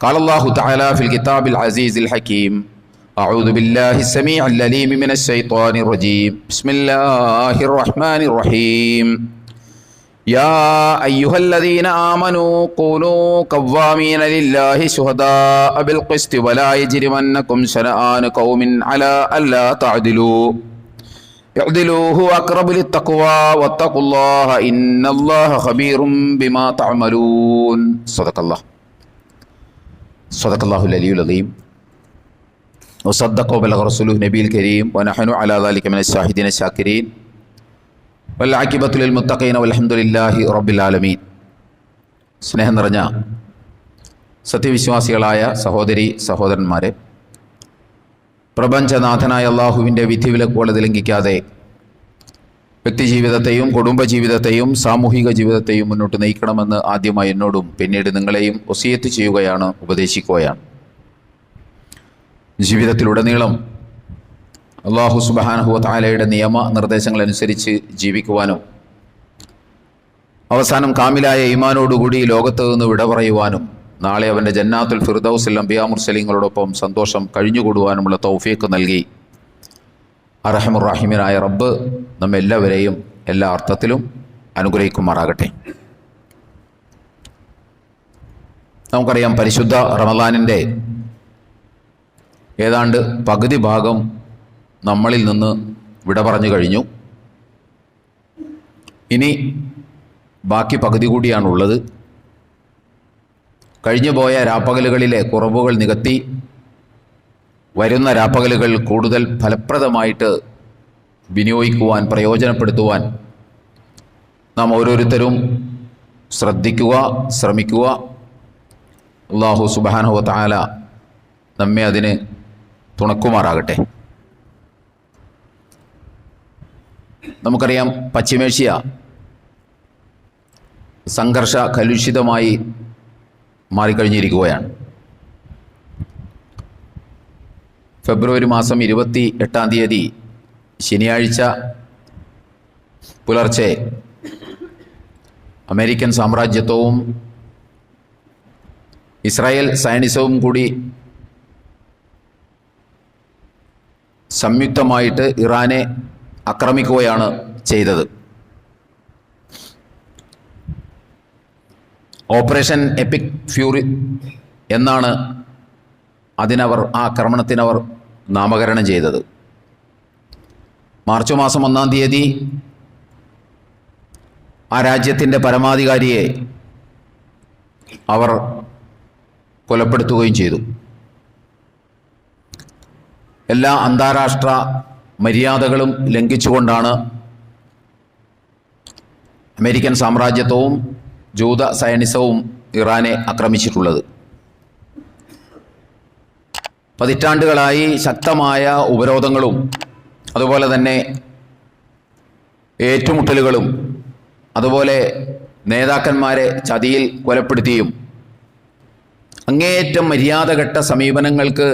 قال الله تعالى في الكتاب العزيز الحكيم أعوذ بالله السميع العليم من الشيطان الرجيم بسم الله الرحمن الرحيم يا أيها الذين آمنوا كونوا قوامين لله شهداء بالقسط ولا يجرمنكم شنآن قوم على ألا تعدلوا اعدلوا هو أقرب للتقوى واتقوا الله إن الله خبير بما تعملون صدق الله العلي العظيم وصدق وبلغ رسوله النبي الكريم ونحن على ذلك من الشاهدين الشاكرين والعاقبة للمتقين والحمد لله رب العالمين. സ്നേഹം നിറഞ്ഞ സത്യവിശ്വാസികളായ സഹോദരി സഹോദരന്മാരെ, പ്രപഞ്ചനാഥനായ അള്ളാഹുവിൻ്റെ വിധിവിലക്കുകൾ ലംഘിക്കാതെ വ്യക്തിജീവിതത്തെയും കുടുംബജീവിതത്തെയും സാമൂഹിക ജീവിതത്തെയും മുന്നോട്ട് നയിക്കണമെന്ന് ആദ്യമായി എന്നോടും പിന്നീട് നിങ്ങളെയും വസിയത്ത് ചെയ്യുകയാണ്, ഉപദേശിക്കുകയാണ്. ജീവിതത്തിലുടനീളം അള്ളാഹു സുബ്ഹാനഹു വ തആലയുടെ നിയമ നിർദ്ദേശങ്ങളനുസരിച്ച് ജീവിക്കുവാനും അവസാനം കാമിലായ ഈമാനോടുകൂടി ലോകത്ത് നിന്ന് വിട പറയുവാനും നാളെ അവൻ്റെ ജന്നാത്തുൽ ഫിർദൗസിൽ അംബിയാ മുർസലീങ്ങളോടൊപ്പം സന്തോഷം കഴിഞ്ഞുകൂടുവാനുമുള്ള തൗഫീഖ് നൽകി അർഹമുർ റഹീമനായ റബ്ബ് നമ്മെല്ലാവരെയും എല്ലാ അർത്ഥത്തിലും അനുഗ്രഹിക്കുമാറാകട്ടെ. നമുക്കറിയാം, പരിശുദ്ധ റമദാനിൻ്റെ ഏതാണ്ട് പകുതി ഭാഗം നമ്മളിൽ നിന്ന് വിട പറഞ്ഞു കഴിഞ്ഞു. ഇനി ബാക്കി പകുതി കൂടിയാണുള്ളത്. കഴിഞ്ഞുപോയ രാപ്പകലുകളിലെ കുറവുകൾ നികത്തി വരുന്ന രാപ്പകലുകൾ കൂടുതൽ ഫലപ്രദമായിട്ട് വിനിയോഗിക്കുവാൻ, പ്രയോജനപ്പെടുത്തുവാൻ നാം ഓരോരുത്തരും ശ്രദ്ധിക്കുക, ശ്രമിക്കുക. അല്ലാഹു സുബ്ഹാനഹു വ തആല നമ്മെ അതിന് തുണക്കുമാറാകട്ടെ. നമുക്കറിയാം, പശ്ചിമേഷ്യ സംഘർഷ കലുഷിതമായി മാറിക്കഴിഞ്ഞിരിക്കുകയാണ്. ഫെബ്രുവരി മാസം 28 ശനിയാഴ്ച പുലർച്ചെ അമേരിക്കൻ സാമ്രാജ്യത്വവും ഇസ്രായേൽ സയനിസവും കൂടി സംയുക്തമായിട്ട് ഇറാനെ ആക്രമിക്കുകയാണ് ചെയ്തത്. ഓപ്പറേഷൻ എപ്പിക് ഫ്യൂറി എന്നാണ് ആ ആക്രമണത്തിനവർ നാമകരണം ചെയ്തത്. മാർച്ച് മാസം 1-ാം തീയതി ആ രാജ്യത്തിൻ്റെ പരമാധികാരിയെ അവർ കൊലപ്പെടുത്തുകയും ചെയ്തു. എല്ലാ അന്താരാഷ്ട്ര മര്യാദകളും ലംഘിച്ചുകൊണ്ടാണ് അമേരിക്കൻ സാമ്രാജ്യത്വവും ജൂത സയനിസവും ഇറാനെ ആക്രമിച്ചിട്ടുള്ളത്. പതിറ്റാണ്ടുകളായി ശക്തമായ ഉപരോധങ്ങളും അതുപോലെ തന്നെ ഏറ്റുമുട്ടലുകളും അതുപോലെ നേതാക്കന്മാരെ ചതിയിൽ കൊലപ്പെടുത്തിയും അങ്ങേയറ്റം മര്യാദഘട്ട സമീപനങ്ങൾക്ക്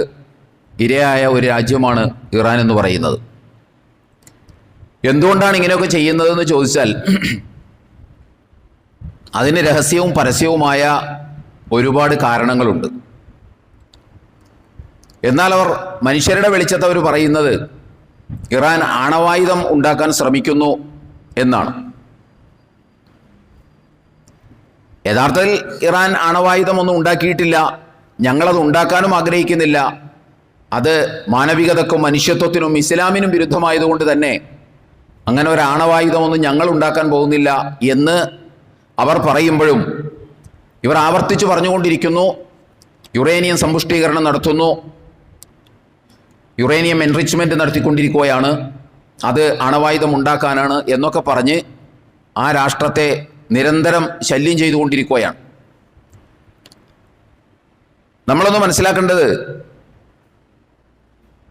ഇരയായ ഒരു രാജ്യമാണ് ഇറാൻ എന്ന് പറയുന്നത്. എന്തുകൊണ്ടാണ് ഇങ്ങനെയൊക്കെ ചെയ്യുന്നതെന്ന് ചോദിച്ചാൽ അതിന് രഹസ്യവും പരസ്യവുമായ ഒരുപാട് കാരണങ്ങളുണ്ട്. എന്നാൽ അവർ മനുഷ്യരുടെ വെളിച്ചത്ത് അവർ പറയുന്നത് ഇറാൻ ആണവായുധം ഉണ്ടാക്കാൻ ശ്രമിക്കുന്നു എന്നാണ്. യഥാർത്ഥത്തിൽ ഇറാൻ ആണവായുധമൊന്നും ഉണ്ടാക്കിയിട്ടില്ല, ഞങ്ങളത് ഉണ്ടാക്കാനും ആഗ്രഹിക്കുന്നില്ല. അത് മാനവികതക്കും മനുഷ്യത്വത്തിനും ഇസ്ലാമിനും വിരുദ്ധമായതുകൊണ്ട് തന്നെ അങ്ങനെ ഒരു ആണവായുധമൊന്നും ഞങ്ങൾ ഉണ്ടാക്കാൻ പോകുന്നില്ല എന്ന് അവർ പറയുമ്പോഴും ഇവർ ആവർത്തിച്ച് പറഞ്ഞുകൊണ്ടിരിക്കുന്നു, യുറേനിയം സമ്പുഷ്ടീകരണം നടത്തുന്നു, യുറേനിയം എൻറിച്ച്മെൻറ്റ് നടത്തിക്കൊണ്ടിരിക്കുകയാണ്, അത് അണവായുധം ഉണ്ടാക്കാനാണ് എന്നൊക്കെ പറഞ്ഞ് ആ രാഷ്ട്രത്തെ നിരന്തരം ശല്യം ചെയ്തുകൊണ്ടിരിക്കുകയാണ്. നമ്മളൊന്ന് മനസ്സിലാക്കേണ്ടത്,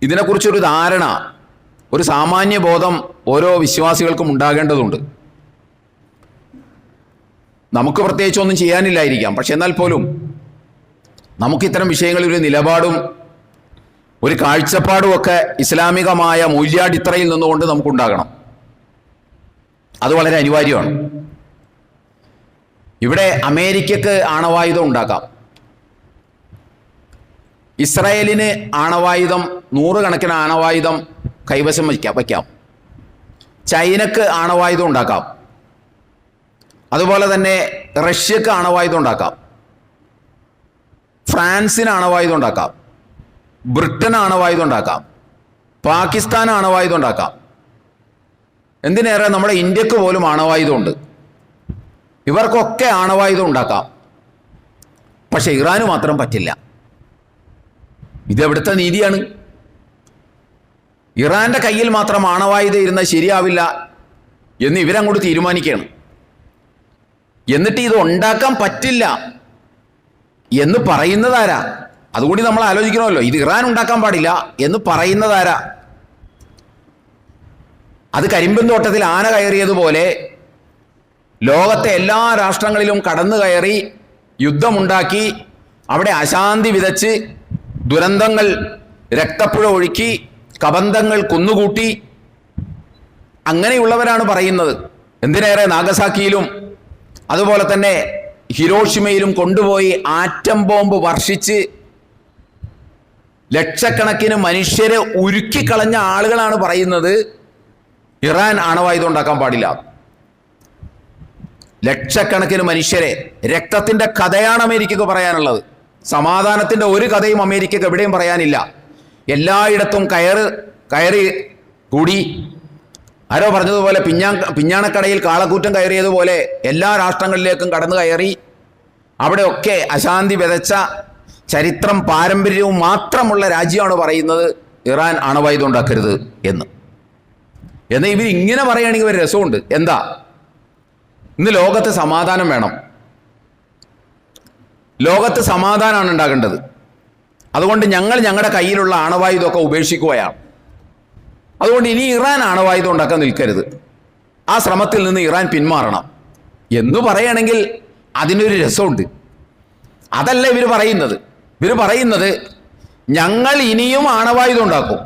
ഇതിനെക്കുറിച്ചൊരു ധാരണ, ഒരു സാമാന്യ ബോധം ഓരോ വിശ്വാസികൾക്കും ഉണ്ടാകേണ്ടതുണ്ട്. നമുക്ക് പ്രത്യേകിച്ചൊന്നും ചെയ്യാനില്ലായിരിക്കാം, പക്ഷെ എന്നാൽ പോലും നമുക്കിത്തരം വിഷയങ്ങളിൽ ഒരു നിലപാടും ഒരു കാഴ്ചപ്പാടുമൊക്കെ ഇസ്ലാമികമായ മൂല്യാടിത്തറയിൽ നിന്നുകൊണ്ട് നമുക്കുണ്ടാകണം. അത് വളരെ അനിവാര്യമാണ്. ഇവിടെ അമേരിക്കക്ക് ആണവായുധം ഉണ്ടാക്കാം, ഇസ്രായേലിന് ആണവായുധം, 100 കണക്കിന് ആണവായുധം കൈവശം വയ്ക്കാം. ചൈനക്ക് ആണവായുധം ഉണ്ടാക്കാം. അതുപോലെ തന്നെ റഷ്യക്ക് ആണവായുധം ഉണ്ടാക്കാം. ഫ്രാൻസിന് ആണവായുധം ഉണ്ടാക്കാം. ബ്രിട്ടൻ ആണവായുധം ഉണ്ടാക്കാം. പാകിസ്ഥാൻ ആണവായുധം ഉണ്ടാക്കാം. എന്തിനേറെ നമ്മുടെ ഇന്ത്യക്ക് പോലും ആണവായുധമുണ്ട്. ഇവർക്കൊക്കെ ആണവായുധം ഉണ്ടാക്കാം. പക്ഷെ ഇറാന് മാത്രം പറ്റില്ല. ഇതെവിടുത്തെ നീതിയാണ്? ഇറാന്റെ കയ്യിൽ മാത്രം ആണവായുധം ഇരുന്നാൽ ശരിയാവില്ല എന്ന് ഇവരങ്ങോട്ട് തീരുമാനിക്കുകയാണ്. എന്നിട്ട് ഇത് ഉണ്ടാക്കാൻ പറ്റില്ല എന്ന് പറയുന്നതാരാ? അതുകൂടി നമ്മൾ ആലോചിക്കണമല്ലോ. ഇത് ഇറാൻ ഉണ്ടാക്കാൻ പാടില്ല എന്ന് പറയുന്നതാരാ? അത് കരിമ്പിൻ തോട്ടത്തിൽ ആന കയറിയതുപോലെ ലോകത്തെ എല്ലാ രാഷ്ട്രങ്ങളിലും കടന്നു കയറി യുദ്ധമുണ്ടാക്കി അവിടെ അശാന്തി വിതച്ച് ദുരന്തങ്ങൾ രക്തപ്പുഴ ഒഴുക്കി കബന്ധങ്ങൾ കുന്നുകൂട്ടി അങ്ങനെയുള്ളവരാണ് പറയുന്നത്. എന്തിനേറെ നാഗസാക്കിയിലും അതുപോലെ തന്നെ ഹിരോഷിമയിലും കൊണ്ടുപോയി ആറ്റം ബോംബ് വർഷിച്ച് ലക്ഷക്കണക്കിന് മനുഷ്യരെ ഉരുക്കിക്കളഞ്ഞ ആളുകളാണ് പറയുന്നത് ഇറാൻ ആണവായുധം ഉണ്ടാക്കാൻ പാടില്ല. ലക്ഷക്കണക്കിന് മനുഷ്യരെ, രക്തത്തിന്റെ കഥയാണ് അമേരിക്കക്ക് പറയാനുള്ളത്. സമാധാനത്തിന്റെ ഒരു കഥയും അമേരിക്കക്ക് എവിടെയും പറയാനില്ല. എല്ലായിടത്തും കയറി കൂടി, ആരോ പറഞ്ഞതുപോലെ പിഞ്ഞാണക്കടയിൽ കാളക്കൂറ്റം കയറിയതുപോലെ എല്ലാ രാഷ്ട്രങ്ങളിലേക്കും കടന്നു കയറി അവിടെയൊക്കെ അശാന്തി വിതച്ച ചരിത്രം പാരമ്പര്യവും മാത്രമുള്ള രാജ്യമാണ് പറയുന്നത് ഇറാൻ ആണവായുധം ഉണ്ടാക്കരുത് എന്ന്. എന്നാൽ ഇവർ ഇങ്ങനെ പറയുകയാണെങ്കിൽ ഒരു രസമുണ്ട്. എന്താ? ഇന്ന് ലോകത്ത് സമാധാനം വേണം. ലോകത്ത് സമാധാനമാണ് ഉണ്ടാകേണ്ടത്. അതുകൊണ്ട് ഞങ്ങളുടെ കയ്യിലുള്ള ആണവായുധമൊക്കെ ഉപേക്ഷിക്കുകയാണ്. അതുകൊണ്ട് ഇനി ഇറാൻ ആണവായുധം ഉണ്ടാക്കാൻ നിൽക്കരുത്. ആ ശ്രമത്തിൽ നിന്ന് ഇറാൻ പിന്മാറണം എന്ന് പറയുകയാണെങ്കിൽ അതിനൊരു രസമുണ്ട്. അതല്ല ഇവർ പറയുന്നത്. ഇവർ പറയുന്നത് ഞങ്ങൾ ഇനിയും ആണവായുധം ഉണ്ടാക്കും,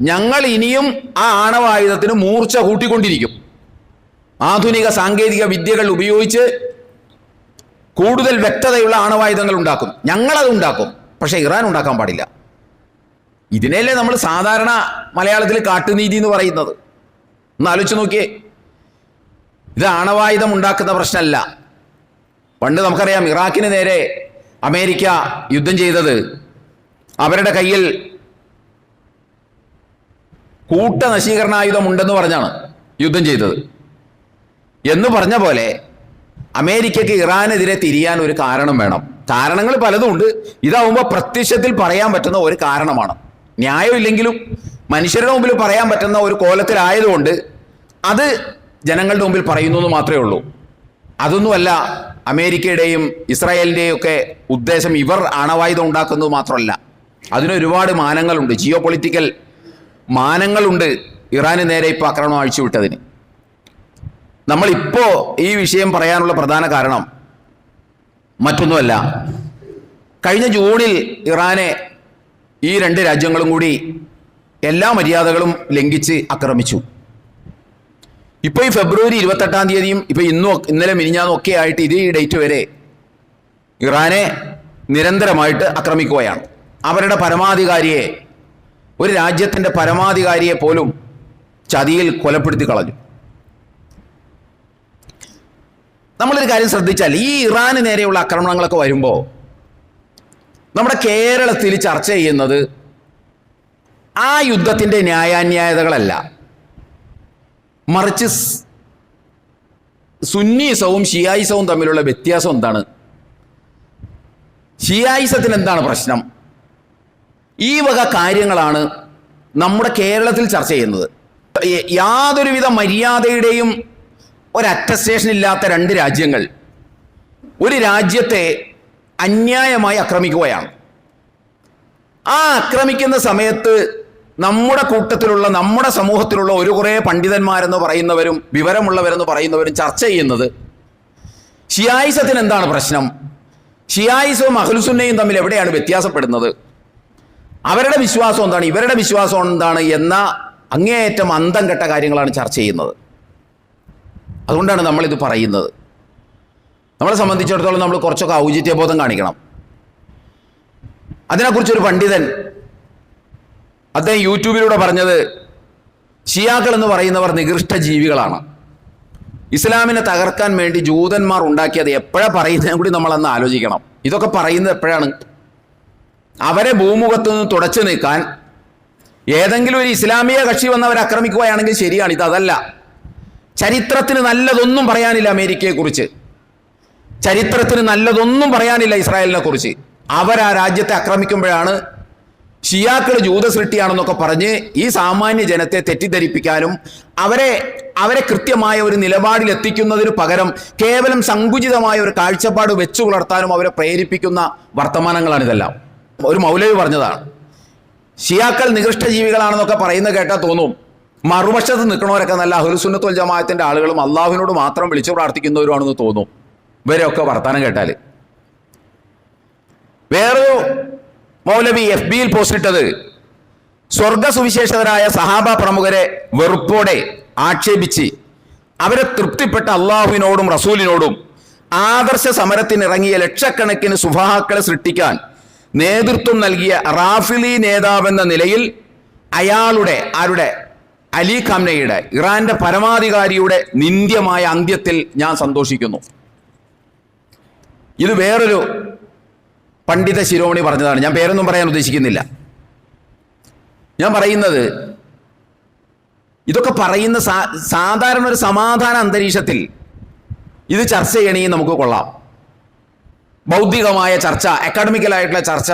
ഞങ്ങൾ ഇനിയും ആ ആണവായുധത്തിന് മൂർച്ച കൂട്ടിക്കൊണ്ടിരിക്കും, ആധുനിക സാങ്കേതിക വിദ്യകൾ ഉപയോഗിച്ച് കൂടുതൽ വ്യക്തതയുള്ള ആണവായുധങ്ങൾ ഉണ്ടാക്കും, ഞങ്ങളത് ഉണ്ടാക്കും. പക്ഷെ ഇറാൻ ഉണ്ടാക്കാൻ പാടില്ല. ഇതിനല്ലേ നമ്മൾ സാധാരണ മലയാളത്തിൽ കാട്ടുനീതി എന്ന് പറയുന്നത്. ഒന്ന് ആലോചിച്ച് നോക്കിയേ. ഇത് ആണവായുധം ഉണ്ടാക്കുന്ന പ്രശ്നമല്ല. പണ്ട് നമുക്കറിയാം ഇറാഖിന് നേരെ അമേരിക്ക യുദ്ധം ചെയ്തത് അവരുടെ കയ്യിൽ കൂട്ട നശീകരണായുധം ഉണ്ടെന്ന് പറഞ്ഞാണ് യുദ്ധം ചെയ്തത്. എന്ന് പറഞ്ഞ പോലെ അമേരിക്കയ്ക്ക് ഇറാനെതിരെ തിരിയാൻ ഒരു കാരണം വേണം. കാരണങ്ങൾ പലതും ഉണ്ട്. ഇതാവുമ്പോൾ പ്രത്യക്ഷത്തിൽ പറയാൻ പറ്റുന്ന ഒരു കാരണമാണ്. ന്യായമില്ലെങ്കിലും മനുഷ്യരുടെ മുമ്പിൽ പറയാൻ പറ്റുന്ന ഒരു കോലത്തിലായതുകൊണ്ട് അത് ജനങ്ങളുടെ മുമ്പിൽ പറയുന്നു എന്ന് മാത്രമേ ഉള്ളൂ. അതൊന്നുമല്ല അമേരിക്കയുടെയും ഇസ്രായേലിൻ്റെയും ഒക്കെ ഉദ്ദേശം. ഇവർ ആണവായുധം ഉണ്ടാക്കുന്നത് മാത്രമല്ല, അതിനൊരുപാട് മാനങ്ങളുണ്ട്, ജിയോ പൊളിറ്റിക്കൽ മാനങ്ങളുണ്ട് ഇറാന് നേരെ ഇപ്പോൾ ആക്രമണം അഴിച്ചുവിട്ടതിന്. നമ്മളിപ്പോൾ ഈ വിഷയം പറയാനുള്ള പ്രധാന കാരണം മറ്റൊന്നുമല്ല. കഴിഞ്ഞ ജൂണിൽ ഇറാനെ ഈ 2 രാജ്യങ്ങളും കൂടി എല്ലാ മര്യാദകളും ലംഘിച്ച് ആക്രമിച്ചു. ഇപ്പോൾ ഈ ഫെബ്രുവരി 28-ാം തീയതിയും ഇപ്പോൾ ഇന്നലെ മിനിഞ്ഞാന്നും ഒക്കെ ആയിട്ട് ഇതേ ഡേറ്റ് വരെ ഇറാനെ നിരന്തരമായിട്ട് ആക്രമിക്കുകയാണ്. അവരുടെ പരമാധികാരിയെ, ഒരു രാജ്യത്തിൻ്റെ പരമാധികാരിയെ പോലും ചതിയിൽ കൊലപ്പെടുത്തി കളഞ്ഞു. നമ്മളൊരു കാര്യം ശ്രദ്ധിച്ചാൽ ഈ ഇറാന് നേരെയുള്ള ആക്രമണങ്ങളൊക്കെ വരുമ്പോൾ നമ്മുടെ കേരളത്തിൽ ചർച്ച ചെയ്യുന്നത് ആ യുദ്ധത്തിൻ്റെ ന്യായാന്യായതകളല്ല, മറിച്ച് സുന്നീസവും ഷിയായിസവും തമ്മിലുള്ള വ്യത്യാസം എന്താണ്, ഷിയായിസത്തിന് എന്താണ് പ്രശ്നം, ഈ വക കാര്യങ്ങളാണ് നമ്മുടെ കേരളത്തിൽ ചർച്ച ചെയ്യുന്നത്. യാതൊരുവിധ മര്യാദയുടെയും ഒരു അറ്റസ്റ്റേഷൻ ഇല്ലാത്ത 2 രാജ്യങ്ങൾ ഒരു രാജ്യത്തെ അന്യായമായി ആക്രമിക്കുകയാണ്. ആ ആക്രമിക്കുന്ന സമയത്ത് നമ്മുടെ കൂട്ടത്തിലുള്ള, നമ്മുടെ സമൂഹത്തിലുള്ള ഒരു കുറേ പണ്ഡിതന്മാരെന്ന് പറയുന്നവരും വിവരമുള്ളവരെന്ന് പറയുന്നവരും ചർച്ച ചെയ്യുന്നത് ഷിയായിസത്തിന് എന്താണ് പ്രശ്നം, ഷിയായിസവും അഹ്ലുസുന്നയും തമ്മിൽ എവിടെയാണ് വ്യത്യാസപ്പെടുന്നത്, അവരുടെ വിശ്വാസം എന്താണ്, ഇവരുടെ വിശ്വാസം എന്താണ് എന്ന അങ്ങേയറ്റം അന്തം കെട്ട കാര്യങ്ങളാണ് ചർച്ച ചെയ്യുന്നത്. അതുകൊണ്ടാണ് നമ്മളിത് പറയുന്നത്. നമ്മളെ സംബന്ധിച്ചിടത്തോളം നമ്മൾ കുറച്ചൊക്കെ ഔചിത്യബോധം കാണിക്കണം. അതിനെക്കുറിച്ചൊരു പണ്ഡിതൻ അദ്ദേഹം യൂട്യൂബിലൂടെ പറഞ്ഞത്, ഷിയാക്കൾ എന്ന് പറയുന്നവർ നികൃഷ്ട ജീവികളാണ്. ഇസ്ലാമിനെ തകർക്കാൻ വേണ്ടി ജൂതന്മാർ ഉണ്ടാക്കിയത് എപ്പോഴാണ് പറയുന്നതും കൂടി നമ്മളന്ന് ആലോചിക്കണം. ഇതൊക്കെ പറയുന്നത് എപ്പോഴാണ്? അവരെ ഭൂമുഖത്ത് നിന്ന് തുടച്ചു നീക്കാൻ ഏതെങ്കിലും ഒരു ഇസ്ലാമിക കക്ഷി വന്നവരെ ആക്രമിക്കുകയാണെങ്കിൽ ശരിയാണ്. ഇതല്ല. ചരിത്രത്തിന് നല്ലതൊന്നും പറയാനില്ല അമേരിക്കയെക്കുറിച്ച്, ചരിത്രത്തിന് നല്ലതൊന്നും പറയാനില്ല ഇസ്രായേലിനെ കുറിച്ച്. അവരാ രാജ്യത്തെ ആക്രമിക്കുമ്പോഴാണ് ഷിയാക്കൾ ജൂത സൃഷ്ടിയാണെന്നൊക്കെ പറഞ്ഞ് ഈ സാമാന്യ ജനത്തെ തെറ്റിദ്ധരിപ്പിക്കാനും അവരെ കൃത്യമായ ഒരു നിലപാടിൽ എത്തിക്കുന്നതിന് പകരം കേവലം സങ്കുചിതമായ ഒരു കാഴ്ചപ്പാട് വെച്ചു പുലർത്താനും അവരെ പ്രേരിപ്പിക്കുന്ന വർത്തമാനങ്ങളാണ് ഇതെല്ലാം. ഒരു മൗലവി പറഞ്ഞതാണ്, ഷിയാക്കൾ നികൃഷ്ട ജീവികളാണെന്നൊക്കെ പറയുന്നത് കേട്ടാൽ തോന്നും മറുപക്ഷത്ത് നിൽക്കണവരൊക്കെ നല്ല അഹ്ലുസുന്നത്ത് വൽ ജമാഅത്തിന്റെ ആളുകളും അള്ളാഹുവിനോട് മാത്രം വിളിച്ചു പ്രാർത്ഥിക്കുന്നവരുമാണെന്ന് തോന്നും ഇവരെയൊക്കെ വർത്താനം കേട്ടാൽ. വേറൊരു മൗലവി FB-യിൽ പോസ്റ്റിട്ടത്, സ്വർഗ സുവിശേഷകരായ സഹാബ പ്രമുഖരെ വെറുപ്പോടെ ആക്ഷേപിച്ച് അവരെ തൃപ്തിപ്പെട്ട അള്ളാഹുവിനോടും റസൂലിനോടും ആദർശ സമരത്തിനിറങ്ങിയ ലക്ഷക്കണക്കിന് സുഫഹാക്കളെ സൃഷ്ടിക്കാൻ നേതൃത്വം നൽകിയ റാഫിലി നേതാവെന്ന നിലയിൽ ആരുടെ അലി ഖാംനയുടെ, ഇറാന്റെ പരമാധികാരിയുടെ നിന്ദ്യമായ അന്ത്യത്തിൽ ഞാൻ സന്തോഷിക്കുന്നു. ഇത് വേറൊരു പണ്ഡിത ശിരോമണി പറഞ്ഞതാണ്. ഞാൻ പേരൊന്നും പറയാൻ ഉദ്ദേശിക്കുന്നില്ല. ഞാൻ പറയുന്നത്, ഇതൊക്കെ പറയുന്ന സാധാരണ ഒരു സമാധാന അന്തരീക്ഷത്തിൽ ഇത് ചർച്ച ചെയ്യണമെങ്കിൽ നമുക്ക് കൊള്ളാം. ബൗദ്ധികമായ ചർച്ച, അക്കാഡമിക്കലായിട്ടുള്ള ചർച്ച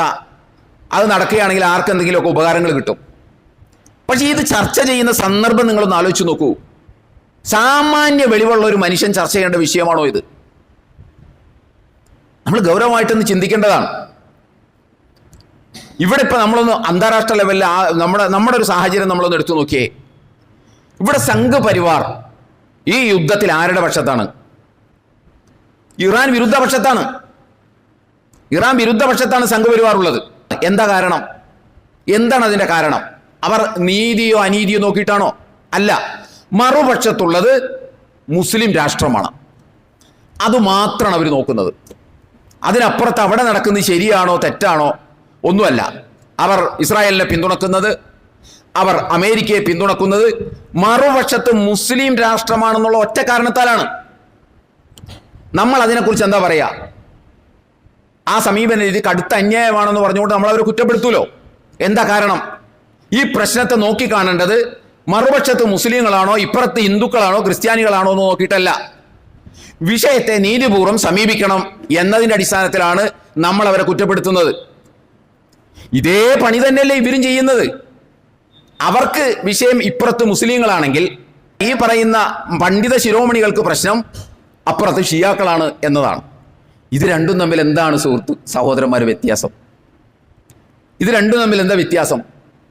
അത് നടക്കുകയാണെങ്കിൽ ആർക്കെന്തെങ്കിലുമൊക്കെ ഉപകാരങ്ങൾ കിട്ടും. പക്ഷേ ഇത് ചർച്ച ചെയ്യുന്ന സന്ദർഭം നിങ്ങളൊന്ന് ആലോചിച്ച് നോക്കൂ. സാമാന്യ വെളിവുള്ള ഒരു മനുഷ്യൻ ചർച്ച ചെയ്യേണ്ട വിഷയമാണോ ഇത്? നമ്മൾ ഗൗരവമായിട്ടൊന്ന് ചിന്തിക്കേണ്ടതാണ്. ഇവിടെ ഇപ്പൊ നമ്മളൊന്ന് അന്താരാഷ്ട്ര ലെവലിൽ നമ്മുടെ ഒരു സാഹചര്യം നമ്മളൊന്ന് എടുത്തു നോക്കിയേ. ഇവിടെ സംഘ് പരിവാർ ഈ യുദ്ധത്തിൽ ആരുടെ പക്ഷത്താണ്? ഇറാൻ വിരുദ്ധ പക്ഷത്താണ്. ഇറാൻ വിരുദ്ധ പക്ഷത്താണ് സംഘ് പരിവാർ ഉള്ളത്. എന്താ കാരണം? എന്താണ് അതിന്റെ കാരണം? അവർ നീതിയോ അനീതിയോ നോക്കിയിട്ടാണോ? അല്ല. മറുപക്ഷത്തുള്ളത് മുസ്ലിം രാഷ്ട്രമാണ്. അതുമാത്രമാണ് അവർ നോക്കുന്നത്. അതിനപ്പുറത്ത് അവിടെ നടക്കുന്നത് ശരിയാണോ തെറ്റാണോ ഒന്നുമല്ല. അവർ ഇസ്രായേലിനെ പിന്തുണക്കുന്നത്, അവർ അമേരിക്കയെ പിന്തുണക്കുന്നത് മറുപക്ഷത്ത് മുസ്ലിം രാഷ്ട്രമാണെന്നുള്ള ഒറ്റ കാരണത്താലാണ്. നമ്മൾ അതിനെക്കുറിച്ച് എന്താ പറയാ? ആ സമീപന രീതി കടുത്ത അന്യായമാണെന്ന് പറഞ്ഞുകൊണ്ട് നമ്മൾ അവരെ കുറ്റപ്പെടുത്തൂലോ. എന്താ കാരണം? ഈ പ്രശ്നത്തെ നോക്കിക്കാണേണ്ടത് മറുപക്ഷത്ത് മുസ്ലിങ്ങളാണോ ഇപ്പുറത്ത് ഹിന്ദുക്കളാണോ ക്രിസ്ത്യാനികളാണോ എന്ന് നോക്കിയിട്ടല്ല, വിഷയത്തെ നീതിപൂർവ്വം സമീപിക്കണം എന്നതിൻ്റെ അടിസ്ഥാനത്തിലാണ് നമ്മൾ അവരെ കുറ്റപ്പെടുത്തുന്നത്. ഇതേ പണി തന്നെയല്ലേ ഇവരും ചെയ്യുന്നത്. അവർക്ക് വിഷയം ഇപ്പുറത്ത് മുസ്ലിങ്ങളാണെങ്കിൽ ഈ പറയുന്ന പണ്ഡിത ശിരോമണികൾക്ക് പ്രശ്നം അപ്പുറത്ത് ഷിയാക്കളാണ് എന്നതാണ്. ഇത് രണ്ടും തമ്മിൽ എന്താണ് സഹോദരന്മാർ വ്യത്യാസം? ഇത് രണ്ടും തമ്മിൽ എന്താ വ്യത്യാസം?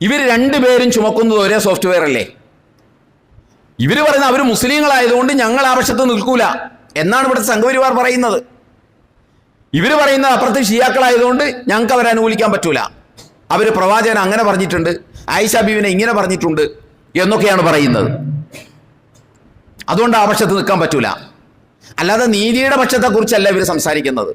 ഇവർ രണ്ടുപേരും ചുമക്കുന്നത് ഒരേ സോഫ്റ്റ്വെയർ അല്ലേ? ഇവർ പറയുന്ന അവർ മുസ്ലിങ്ങളായതുകൊണ്ട് ഞങ്ങൾ ആ പക്ഷത്ത് നിൽക്കൂല എന്നാണ് ഇവിടുത്തെ സംഘപരിവാർ പറയുന്നത്. ഇവർ പറയുന്നത് അപ്പുറത്ത് ഷിയാക്കളായതുകൊണ്ട് ഞങ്ങൾക്ക് അവരെ അനുകൂലിക്കാൻ പറ്റൂല, അവർ പ്രവാചകൻ അങ്ങനെ പറഞ്ഞിട്ടുണ്ട്, ആയിഷ ബീവിനെ ഇങ്ങനെ പറഞ്ഞിട്ടുണ്ട് എന്നൊക്കെയാണ് പറയുന്നത്. അതുകൊണ്ട് ആ പക്ഷത്ത് നിൽക്കാൻ പറ്റൂല. അല്ലാതെ നീതിയുടെ പക്ഷത്തെക്കുറിച്ചല്ല ഇവർ സംസാരിക്കുന്നത്.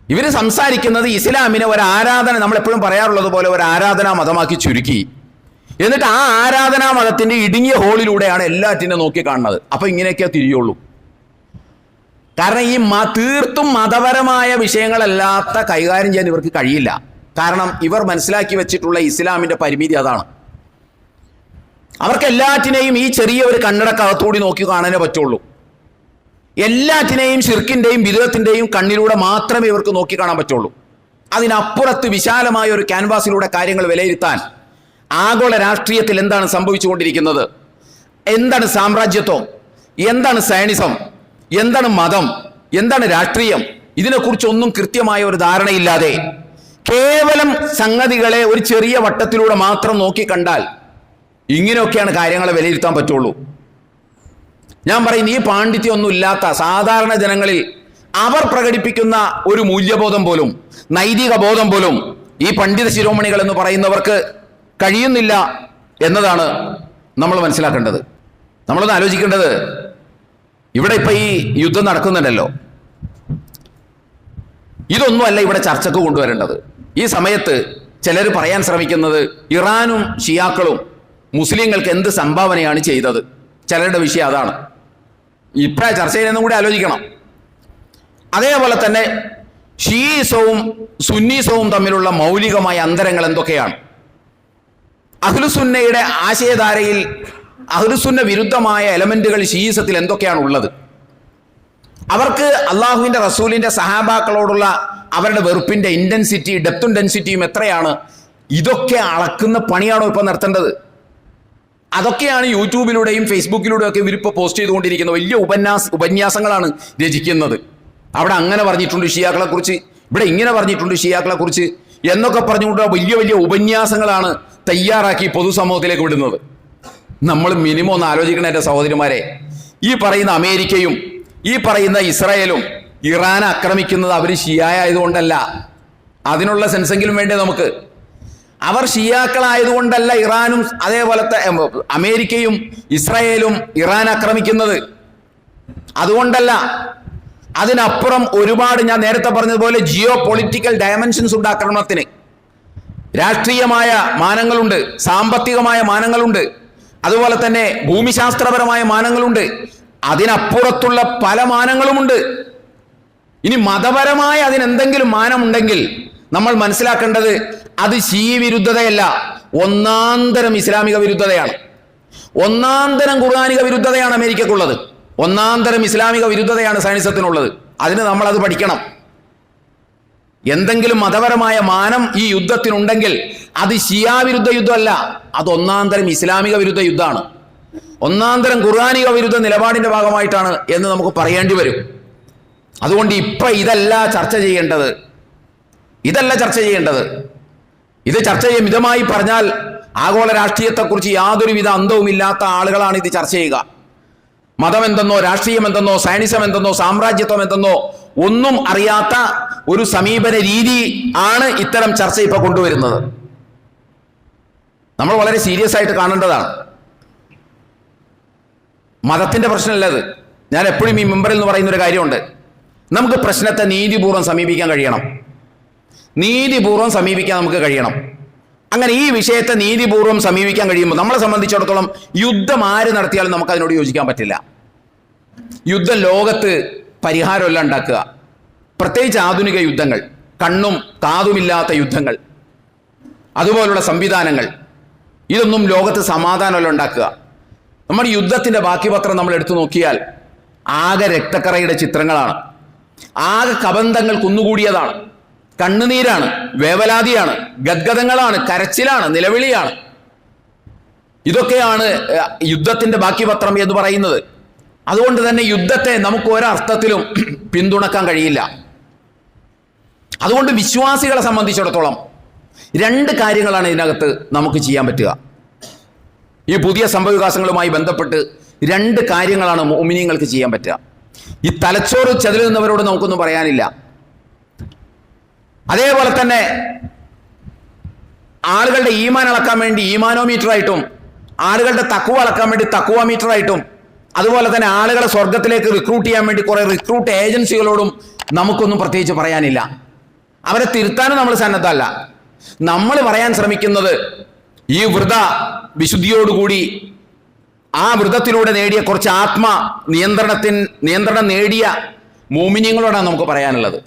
ഇവർ സംസാരിക്കുന്നത് ഇസ്ലാമിനെ ഒരു ആരാധന, നമ്മളെപ്പോഴും പറയാറുള്ളത് പോലെ ഒരു ആരാധനാ മതമാക്കി ചുരുക്കി, എന്നിട്ട് ആ ആരാധനാ മതത്തിന്റെ ഇടുങ്ങിയ ഹോളിലൂടെയാണ് എല്ലാറ്റിനും നോക്കി കാണുന്നത്. അപ്പൊ ഇങ്ങനെയൊക്കെ തിരിയുള്ളൂ. കാരണം ഈ തീർത്തും മതപരമായ വിഷയങ്ങളല്ലാത്ത കൈകാര്യം ചെയ്യാൻ ഇവർക്ക് കഴിയില്ല. കാരണം ഇവർ മനസ്സിലാക്കി വെച്ചിട്ടുള്ള ഇസ്ലാമിന്റെ പരിമിതി അതാണ്. അവർക്ക് എല്ലാറ്റിനെയും ഈ ചെറിയ ഒരു കണ്ണടക്കകത്തൂടി നോക്കി കാണാനേ പറ്റുള്ളൂ. എല്ലാറ്റിനെയും ശിർക്കിന്റെയും ബിദ്അത്തിന്റെയും കണ്ണിലൂടെ മാത്രമേ ഇവർക്ക് നോക്കി കാണാൻ പറ്റുള്ളൂ. അതിനപ്പുറത്ത് വിശാലമായ ഒരു ക്യാൻവാസിലൂടെ കാര്യങ്ങൾ വിലയിരുത്താൻ, ആഗോള രാഷ്ട്രീയത്തിൽ എന്താണ് സംഭവിച്ചുകൊണ്ടിരിക്കുന്നത്, എന്താണ് സാമ്രാജ്യത്വം, എന്താണ് സയനിസം, എന്താണ് മതം, എന്താണ് രാഷ്ട്രീയം, ഇതിനെക്കുറിച്ചൊന്നും കൃത്യമായ ഒരു ധാരണയില്ലാതെ കേവലം സംഗതികളെ ഒരു ചെറിയ വട്ടത്തിലൂടെ മാത്രം നോക്കി കണ്ടാൽ ഇങ്ങനെയൊക്കെയാണ് കാര്യങ്ങളെ വിലയിരുത്താൻ പറ്റുള്ളൂ. ഞാൻ പറയുന്ന ഈ പാണ്ഡിത്യമൊന്നും ഇല്ലാത്ത സാധാരണ ജനങ്ങളിൽ അവർ പ്രകടിപ്പിക്കുന്ന ഒരു മൂല്യബോധം പോലും നൈതിക ബോധം പോലും ഈ പണ്ഡിത ശിരോമണികൾ എന്ന് പറയുന്നവർക്ക് കഴിയുന്നില്ല എന്നതാണ് നമ്മൾ മനസ്സിലാക്കേണ്ടത്. നമ്മളൊന്ന് ആലോചിക്കേണ്ടത്, ഇവിടെ ഇപ്പൊ ഈ യുദ്ധം നടക്കുന്നുണ്ടല്ലോ, ഇതൊന്നുമല്ല ഇവിടെ ചർച്ചക്ക് കൊണ്ടുവരേണ്ടത്. ഈ സമയത്ത് ചിലർ പറയാൻ ശ്രമിക്കുന്നത് ഇറാനും ഷിയാക്കളും മുസ്ലിങ്ങൾക്ക് എന്ത് സംഭാവനയാണ് ചെയ്തത്. ചിലരുടെ വിഷയം അതാണ്. ഇപ്പോഴാ ചർച്ച ചെയ്യുന്നതും കൂടി ആലോചിക്കണം. അതേപോലെ തന്നെ ഷീസവും സുന്നീസവും തമ്മിലുള്ള മൗലികമായ അന്തരങ്ങൾ എന്തൊക്കെയാണ്? അഹ്ലുസുന്നയുടെ ആശയധാരയിൽ അഹ്ലുസുന്ന വിരുദ്ധമായ എലമെന്റുകൾ ഷീസത്തിൽ എന്തൊക്കെയാണ് ഉള്ളത്? അവർക്ക് അള്ളാഹുവിന്റെ റസൂലിന്റെ സഹാബാക്കളോടുള്ള അവരുടെ വെറുപ്പിന്റെ ഇന്റൻസിറ്റി, ഡെപ്തും ഡെൻസിറ്റിയും എത്രയാണ്? ഇതൊക്കെ അളക്കുന്ന പണിയാണോ ഇപ്പൊ നടത്തേണ്ടത്? അതൊക്കെയാണ് യൂട്യൂബിലൂടെയും ഫേസ്ബുക്കിലൂടെയും ഒക്കെ ഇവരിപ്പോൾ പോസ്റ്റ് ചെയ്തുകൊണ്ടിരിക്കുന്നത്. വലിയ ഉപന്യാസങ്ങളാണ് രചിക്കുന്നത്. അവിടെ അങ്ങനെ പറഞ്ഞിട്ടുണ്ട് ഷിയാക്കളെ കുറിച്ച്, ഇവിടെ ഇങ്ങനെ പറഞ്ഞിട്ടുണ്ട് ഷിയാക്കളെ കുറിച്ച് എന്നൊക്കെ പറഞ്ഞുകൊണ്ട് വലിയ വലിയ ഉപന്യാസങ്ങളാണ് തയ്യാറാക്കി പൊതുസമൂഹത്തിലേക്ക് വിടുന്നത്. നമ്മൾ മിനിമം ഒന്ന് ആലോചിക്കണം എൻ്റെ സഹോദരിമാരെ. ഈ പറയുന്ന അമേരിക്കയും ഈ പറയുന്ന ഇസ്രായേലും ഇറാനെ ആക്രമിക്കുന്നത് അവർ ഷിയായതുകൊണ്ടല്ല. അതിനുള്ള സെൻസെങ്കിലും വേണ്ടേ നമുക്ക്? അവർ ഷിയാക്കളായതുകൊണ്ടല്ല ഇറാനും അതേപോലത്തെ അമേരിക്കയും ഇസ്രായേലും ഇറാൻ ആക്രമിക്കുന്നത്. അതുകൊണ്ടല്ല. അതിനപ്പുറം ഒരുപാട്, ഞാൻ നേരത്തെ പറഞ്ഞതുപോലെ ജിയോ പൊളിറ്റിക്കൽ ഡയമെൻഷൻസ് ഉണ്ട് ആക്രമണത്തിന്. രാഷ്ട്രീയമായ മാനങ്ങളുണ്ട്, സാമ്പത്തികമായ മാനങ്ങളുണ്ട്, അതുപോലെ തന്നെ ഭൂമിശാസ്ത്രപരമായ മാനങ്ങളുണ്ട്, അതിനപ്പുറത്തുള്ള പല മാനങ്ങളുമുണ്ട്. ഇനി മതപരമായ അതിനെന്തെങ്കിലും മാനമുണ്ടെങ്കിൽ നമ്മൾ മനസ്സിലാക്കേണ്ടത് അത് ഷീ വിരുദ്ധതയല്ല, ഒന്നാന്തരം ഇസ്ലാമിക വിരുദ്ധതയാണ്. ഒന്നാന്തരം ഖുർആനിക വിരുദ്ധതയാണ് അമേരിക്കക്കുള്ളത്. ഒന്നാന്തരം ഇസ്ലാമിക വിരുദ്ധതയാണ് സയൻസത്തിനുള്ളത്. അതിന് നമ്മളത് പഠിക്കണം. എന്തെങ്കിലും മതപരമായ മാനം ഈ യുദ്ധത്തിനുണ്ടെങ്കിൽ അത് ഷിയാ വിരുദ്ധ യുദ്ധമല്ല, അത് ഒന്നാന്തരം ഇസ്ലാമിക വിരുദ്ധ യുദ്ധമാണ്. ഒന്നാന്തരം ഖുർആനിക വിരുദ്ധ നിലപാടിന്റെ ഭാഗമായിട്ടാണ് എന്ന് നമുക്ക് പറയേണ്ടി വരും. അതുകൊണ്ട് ഇതല്ല ചർച്ച ചെയ്യേണ്ടത്. ഇത് ചർച്ച ചെയ്യും മിതമായി പറഞ്ഞാൽ ആഗോള രാഷ്ട്രീയത്തെക്കുറിച്ച് യാതൊരുവിധ അന്തവുമില്ലാത്ത ആളുകളാണ് ഇത് ചർച്ച ചെയ്യുക. മതം എന്തെന്നോ രാഷ്ട്രീയം എന്തെന്നോ സയനിസം എന്തെന്നോ സാമ്രാജ്യത്വം എന്തെന്നോ ഒന്നും അറിയാത്ത ഒരു സമീപന രീതി ആണ് ഇത്തരം ചർച്ച ഇപ്പൊ കൊണ്ടുവരുന്നത്. നമ്മൾ വളരെ സീരിയസ് ആയിട്ട് കാണേണ്ടതാണ്. മതത്തിന്റെ പ്രശ്നമല്ലത്. ഞാൻ എപ്പോഴും ഈ മെമ്പറിൽ എന്ന് പറയുന്ന ഒരു കാര്യമുണ്ട്. നമുക്ക് പ്രശ്നത്തെ നീതിപൂർവ്വം സമീപിക്കാൻ കഴിയണം. നമുക്ക് കഴിയണം. അങ്ങനെ ഈ വിഷയത്തെ നീതിപൂർവ്വം സമീപിക്കാൻ കഴിയുമ്പോൾ നമ്മളെ സംബന്ധിച്ചിടത്തോളം യുദ്ധം ആര് നടത്തിയാലും നമുക്ക് അതിനോട് യോജിക്കാൻ പറ്റില്ല. യുദ്ധം ലോകത്ത് പരിഹാരമല്ല ഉണ്ടാക്കുക. പ്രത്യേകിച്ച് ആധുനിക യുദ്ധങ്ങൾ, കണ്ണും കാതുമില്ലാത്ത യുദ്ധങ്ങൾ, അതുപോലുള്ള സംവിധാനങ്ങൾ, ഇതൊന്നും ലോകത്ത് സമാധാനമല്ല ഉണ്ടാക്കുക. നമ്മുടെ യുദ്ധത്തിന്റെ ബാക്കി പത്രം നമ്മൾ എടുത്തു നോക്കിയാൽ ആകെ രക്തക്കറയുടെ ചിത്രങ്ങളാണ്, ആകെ കബന്ധങ്ങൾ കുന്നുകൂടിയതാണ്, കണ്ണുനീരാണ്, വേവലാതിയാണ്, ഗദ്ഗതങ്ങളാണ്, കരച്ചിലാണ്, നിലവിളിയാണ്. ഇതൊക്കെയാണ് യുദ്ധത്തിന്റെ ബാക്കി പത്രം എന്ന് പറയുന്നത്. അതുകൊണ്ട് തന്നെ യുദ്ധത്തെ നമുക്ക് ഒരർത്ഥത്തിലും പിന്തുണക്കാൻ കഴിയില്ല. അതുകൊണ്ട് വിശ്വാസികളെ സംബന്ധിച്ചിടത്തോളം രണ്ട് കാര്യങ്ങളാണ് ഇതിനകത്ത് നമുക്ക് ചെയ്യാൻ പറ്റുക. ഈ പുതിയ സംഭവവികാസങ്ങളുമായി ബന്ധപ്പെട്ട് രണ്ട് കാര്യങ്ങളാണ് മുഅ്മിനീങ്ങൾക്ക് ചെയ്യാൻ പറ്റുക. ഈ തലച്ചോറ് ചതിലുന്നവരോട് നമുക്കൊന്നും പറയാനില്ല. അതേപോലെ തന്നെ ആളുകളുടെ ഈമാൻ അളക്കാൻ വേണ്ടി ഈമാനോമീറ്റർ ആയിട്ടും ആളുകളുടെ തഖ്വ അളക്കാൻ വേണ്ടി തഖ്വ മീറ്റർ ആയിട്ടും അതുപോലെ തന്നെ ആളുകളെ സ്വർഗത്തിലേക്ക് റിക്രൂട്ട് ചെയ്യാൻ വേണ്ടി കുറെ റിക്രൂട്ട് ഏജൻസികളോടും നമുക്കൊന്നും പ്രത്യേകിച്ച് പറയാനില്ല. അവരെ തിരുത്താനും നമ്മൾ സന്നദ്ധമല്ല. നമ്മൾ പറയാൻ ശ്രമിക്കുന്നത് ഈ വ്രത വിശുദ്ധിയോടുകൂടി ആ വ്രതത്തിലൂടെ നേടിയ കുറച്ച് നിയന്ത്രണം നേടിയ മോമിനിയങ്ങളോടാണ് നമുക്ക് പറയാനുള്ളത്.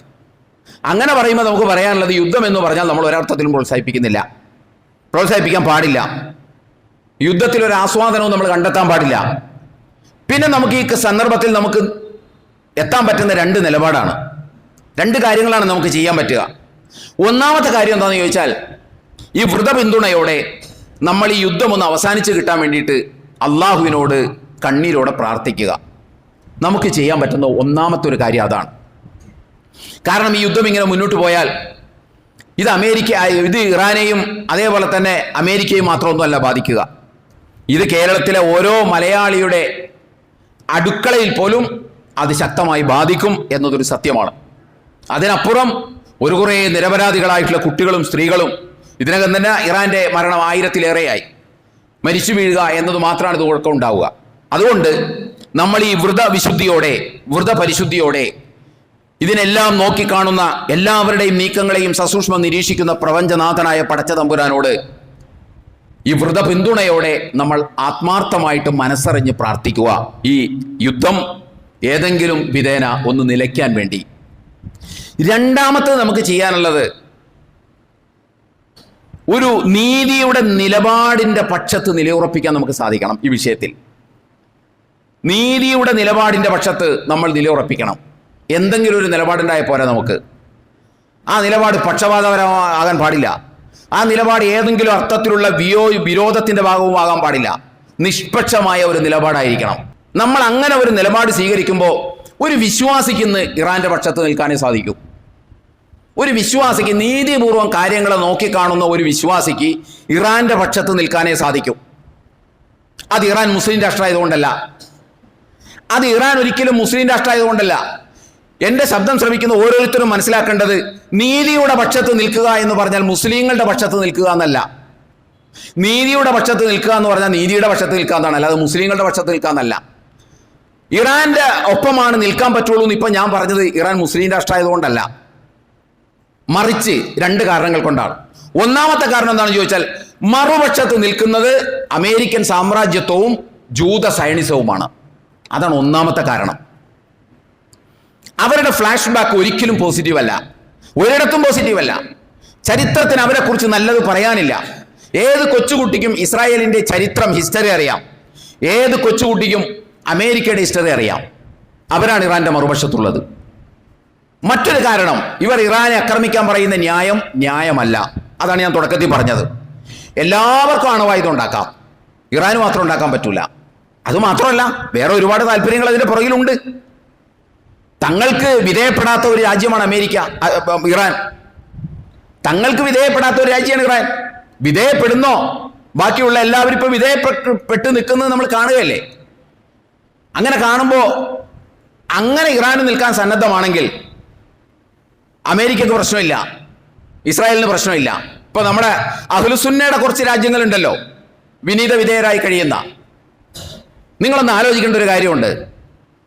അങ്ങനെ പറയുമ്പോൾ നമുക്ക് പറയാനുള്ളത് യുദ്ധം എന്ന് പറഞ്ഞാൽ നമ്മൾ ഒരർത്ഥത്തിലും പ്രോത്സാഹിപ്പിക്കാൻ പാടില്ല. യുദ്ധത്തിൽ ഒരു ആസ്വാദനവും നമ്മൾ കണ്ടെത്താൻ പാടില്ല. പിന്നെ നമുക്ക് ഈ സന്ദർഭത്തിൽ നമുക്ക് എത്താൻ പറ്റുന്ന രണ്ട് നിലപാടാണ്, രണ്ട് കാര്യങ്ങളാണ് നമുക്ക് ചെയ്യാൻ പറ്റുക. ഒന്നാമത്തെ കാര്യം എന്താണെന്ന് ചോദിച്ചാൽ, ഈ വ്രത പിന്തുണയോടെ നമ്മൾ ഈ യുദ്ധം ഒന്ന് അവസാനിച്ച് കിട്ടാൻ വേണ്ടിയിട്ട് അള്ളാഹുവിനോട് കണ്ണീരോടെ പ്രാർത്ഥിക്കുക. നമുക്ക് ചെയ്യാൻ പറ്റുന്ന ഒന്നാമത്തെ ഒരു കാര്യം അതാണ്. കാരണം ഈ യുദ്ധം ഇങ്ങനെ മുന്നോട്ട് പോയാൽ ഇത് ഇറാനെയും അതേപോലെ തന്നെ അമേരിക്കയും മാത്രമൊന്നുമല്ല ബാധിക്കുക. ഇത് കേരളത്തിലെ ഓരോ മലയാളിയുടെ അടുക്കളയിൽ പോലും അതിശക്തമായി ബാധിക്കും എന്നതൊരു സത്യമാണ്. അതിനപ്പുറം കുറേ നിരപരാധികളായിട്ടുള്ള കുട്ടികളും സ്ത്രീകളും ഇതിനകം തന്നെ ഇറാന്റെ മരണം 1000-ലേറെയായി മരിച്ചു വീഴുക എന്നത് മാത്രമാണ് ഇത് ഉണ്ടാവുക. അതുകൊണ്ട് നമ്മൾ ഈ വ്രത പരിശുദ്ധിയോടെ ഇതിനെല്ലാം നോക്കിക്കാണുന്ന, എല്ലാവരുടെയും നീക്കങ്ങളെയും സസൂക്ഷ്മം നിരീക്ഷിക്കുന്ന പ്രപഞ്ചനാഥനായ പടച്ച തമ്പുരാനോട് ഈ വ്രത പിന്തുണയോടെ നമ്മൾ ആത്മാർത്ഥമായിട്ട് മനസ്സറിഞ്ഞ് പ്രാർത്ഥിക്കുക, ഈ യുദ്ധം ഏതെങ്കിലും വിധേന ഒന്ന് നിലയ്ക്കാൻ വേണ്ടി. രണ്ടാമത്തെ നമുക്ക് ചെയ്യാനുള്ളത്, ഒരു നീതിയുടെ നിലപാടിൻ്റെ പക്ഷത്ത് നിലയുറപ്പിക്കാൻ നമുക്ക് സാധിക്കണം. ഈ വിഷയത്തിൽ നീതിയുടെ നിലപാടിൻ്റെ പക്ഷത്ത് നമ്മൾ നിലയുറപ്പിക്കണം. എന്തെങ്കിലും ഒരു നിലപാടുണ്ടായ പോരാ നമുക്ക്. ആ നിലപാട് പക്ഷപാതപരമാകാൻ പാടില്ല. ആ നിലപാട് ഏതെങ്കിലും അർത്ഥത്തിലുള്ള വിരോധത്തിൻ്റെ ഭാഗവും ആകാൻ പാടില്ല. നിഷ്പക്ഷമായ ഒരു നിലപാടായിരിക്കണം. നമ്മൾ അങ്ങനെ ഒരു നിലപാട് സ്വീകരിക്കുമ്പോൾ ഒരു വിശ്വാസിക്ക് ഇന്ന് ഇറാന്റെ പക്ഷത്ത് നിൽക്കാനേ സാധിക്കൂ. ഒരു വിശ്വാസിക്ക്, നീതിപൂർവം കാര്യങ്ങളെ നോക്കിക്കാണുന്ന ഒരു വിശ്വാസിക്ക് ഇറാന്റെ പക്ഷത്ത് നിൽക്കാനേ സാധിക്കൂ. അത് ഇറാൻ മുസ്ലിം രാഷ്ട്രമായതുകൊണ്ടല്ല, അത് ഇറാൻ ഒരിക്കലും മുസ്ലിം രാഷ്ട്രമായതുകൊണ്ടല്ല. എൻ്റെ ശബ്ദം ശ്രമിക്കുന്ന ഓരോരുത്തരും മനസ്സിലാക്കേണ്ടത്, നീതിയുടെ പക്ഷത്ത് നിൽക്കുക എന്ന് പറഞ്ഞാൽ മുസ്ലിങ്ങളുടെ പക്ഷത്ത് നിൽക്കുക എന്നല്ല. നീതിയുടെ പക്ഷത്ത് നിൽക്കുക എന്ന് പറഞ്ഞാൽ നീതിയുടെ പക്ഷത്ത് നിൽക്കുക എന്നാണ്, അല്ലാതെ മുസ്ലിങ്ങളുടെ പക്ഷത്ത് നിൽക്കുക എന്നല്ല. ഇറാന്റെ ഒപ്പമാണ് നിൽക്കാൻ പറ്റുള്ളൂ എന്ന് ഇപ്പം ഞാൻ പറഞ്ഞത് ഇറാൻ മുസ്ലിം രാഷ്ട്രമായതുകൊണ്ടല്ല, മറിച്ച് രണ്ട് കാരണങ്ങൾ കൊണ്ടാണ്. ഒന്നാമത്തെ കാരണം എന്താണെന്ന് ചോദിച്ചാൽ, മറുപക്ഷത്ത് നിൽക്കുന്നത് അമേരിക്കൻ സാമ്രാജ്യത്വവും ജൂത സയനിസവുമാണ്. അതാണ് ഒന്നാമത്തെ കാരണം. അവരുടെ ഫ്ലാഷ് ബാക്ക് ഒരിക്കലും പോസിറ്റീവ് അല്ല, ഒരിടത്തും പോസിറ്റീവ് അല്ല. ചരിത്രത്തിന് അവരെക്കുറിച്ച് നല്ലത് പറയാനില്ല. ഏത് കൊച്ചുകുട്ടിക്കും ഇസ്രായേലിന്റെ ചരിത്രം, ഹിസ്റ്ററി അറിയാം. ഏത് കൊച്ചുകുട്ടിക്കും അമേരിക്കയുടെ ഹിസ്റ്ററി അറിയാം. അവരാണ് ഇറാന്റെ മറുപക്ഷത്തുള്ളത്. മറ്റൊരു കാരണം, ഇവർ ഇറാനെ ആക്രമിക്കാൻ പറയുന്ന ന്യായമല്ല. അതാണ് ഞാൻ തുടക്കത്തിൽ പറഞ്ഞത്. എല്ലാവർക്കും ആണവായുധം ഉണ്ടാക്കാം, ഇറാന് മാത്രം ഉണ്ടാക്കാൻ പറ്റൂല. അതുമാത്രമല്ല, വേറെ ഒരുപാട് താല്പര്യങ്ങൾ അതിന്റെ പുറകിലുണ്ട്. തങ്ങൾക്ക് വിധേയപ്പെടാത്ത ഒരു രാജ്യമാണ് ഇറാൻ. തങ്ങൾക്ക് വിധേയപ്പെടാത്ത ഒരു രാജ്യമാണ് ഇറാൻ. വിധേയപ്പെടുന്നോ? ബാക്കിയുള്ള എല്ലാവരും ഇപ്പൊ വിധേയപ്പെട്ട് നിൽക്കുന്നത് നമ്മൾ കാണുകയല്ലേ. അങ്ങനെ കാണുമ്പോൾ, അങ്ങനെ ഇറാന് നിൽക്കാൻ സന്നദ്ധമാണെങ്കിൽ അമേരിക്കക്ക് പ്രശ്നമില്ല, ഇസ്രായേലിന് പ്രശ്നമില്ല. ഇപ്പൊ നമ്മുടെ അഹ്ലുസുന്നയുടെ കുറച്ച് രാജ്യങ്ങളുണ്ടല്ലോ വിനീത വിധേയരായി കഴിയുന്ന. നിങ്ങളൊന്ന് ആലോചിക്കേണ്ട ഒരു കാര്യമുണ്ട്.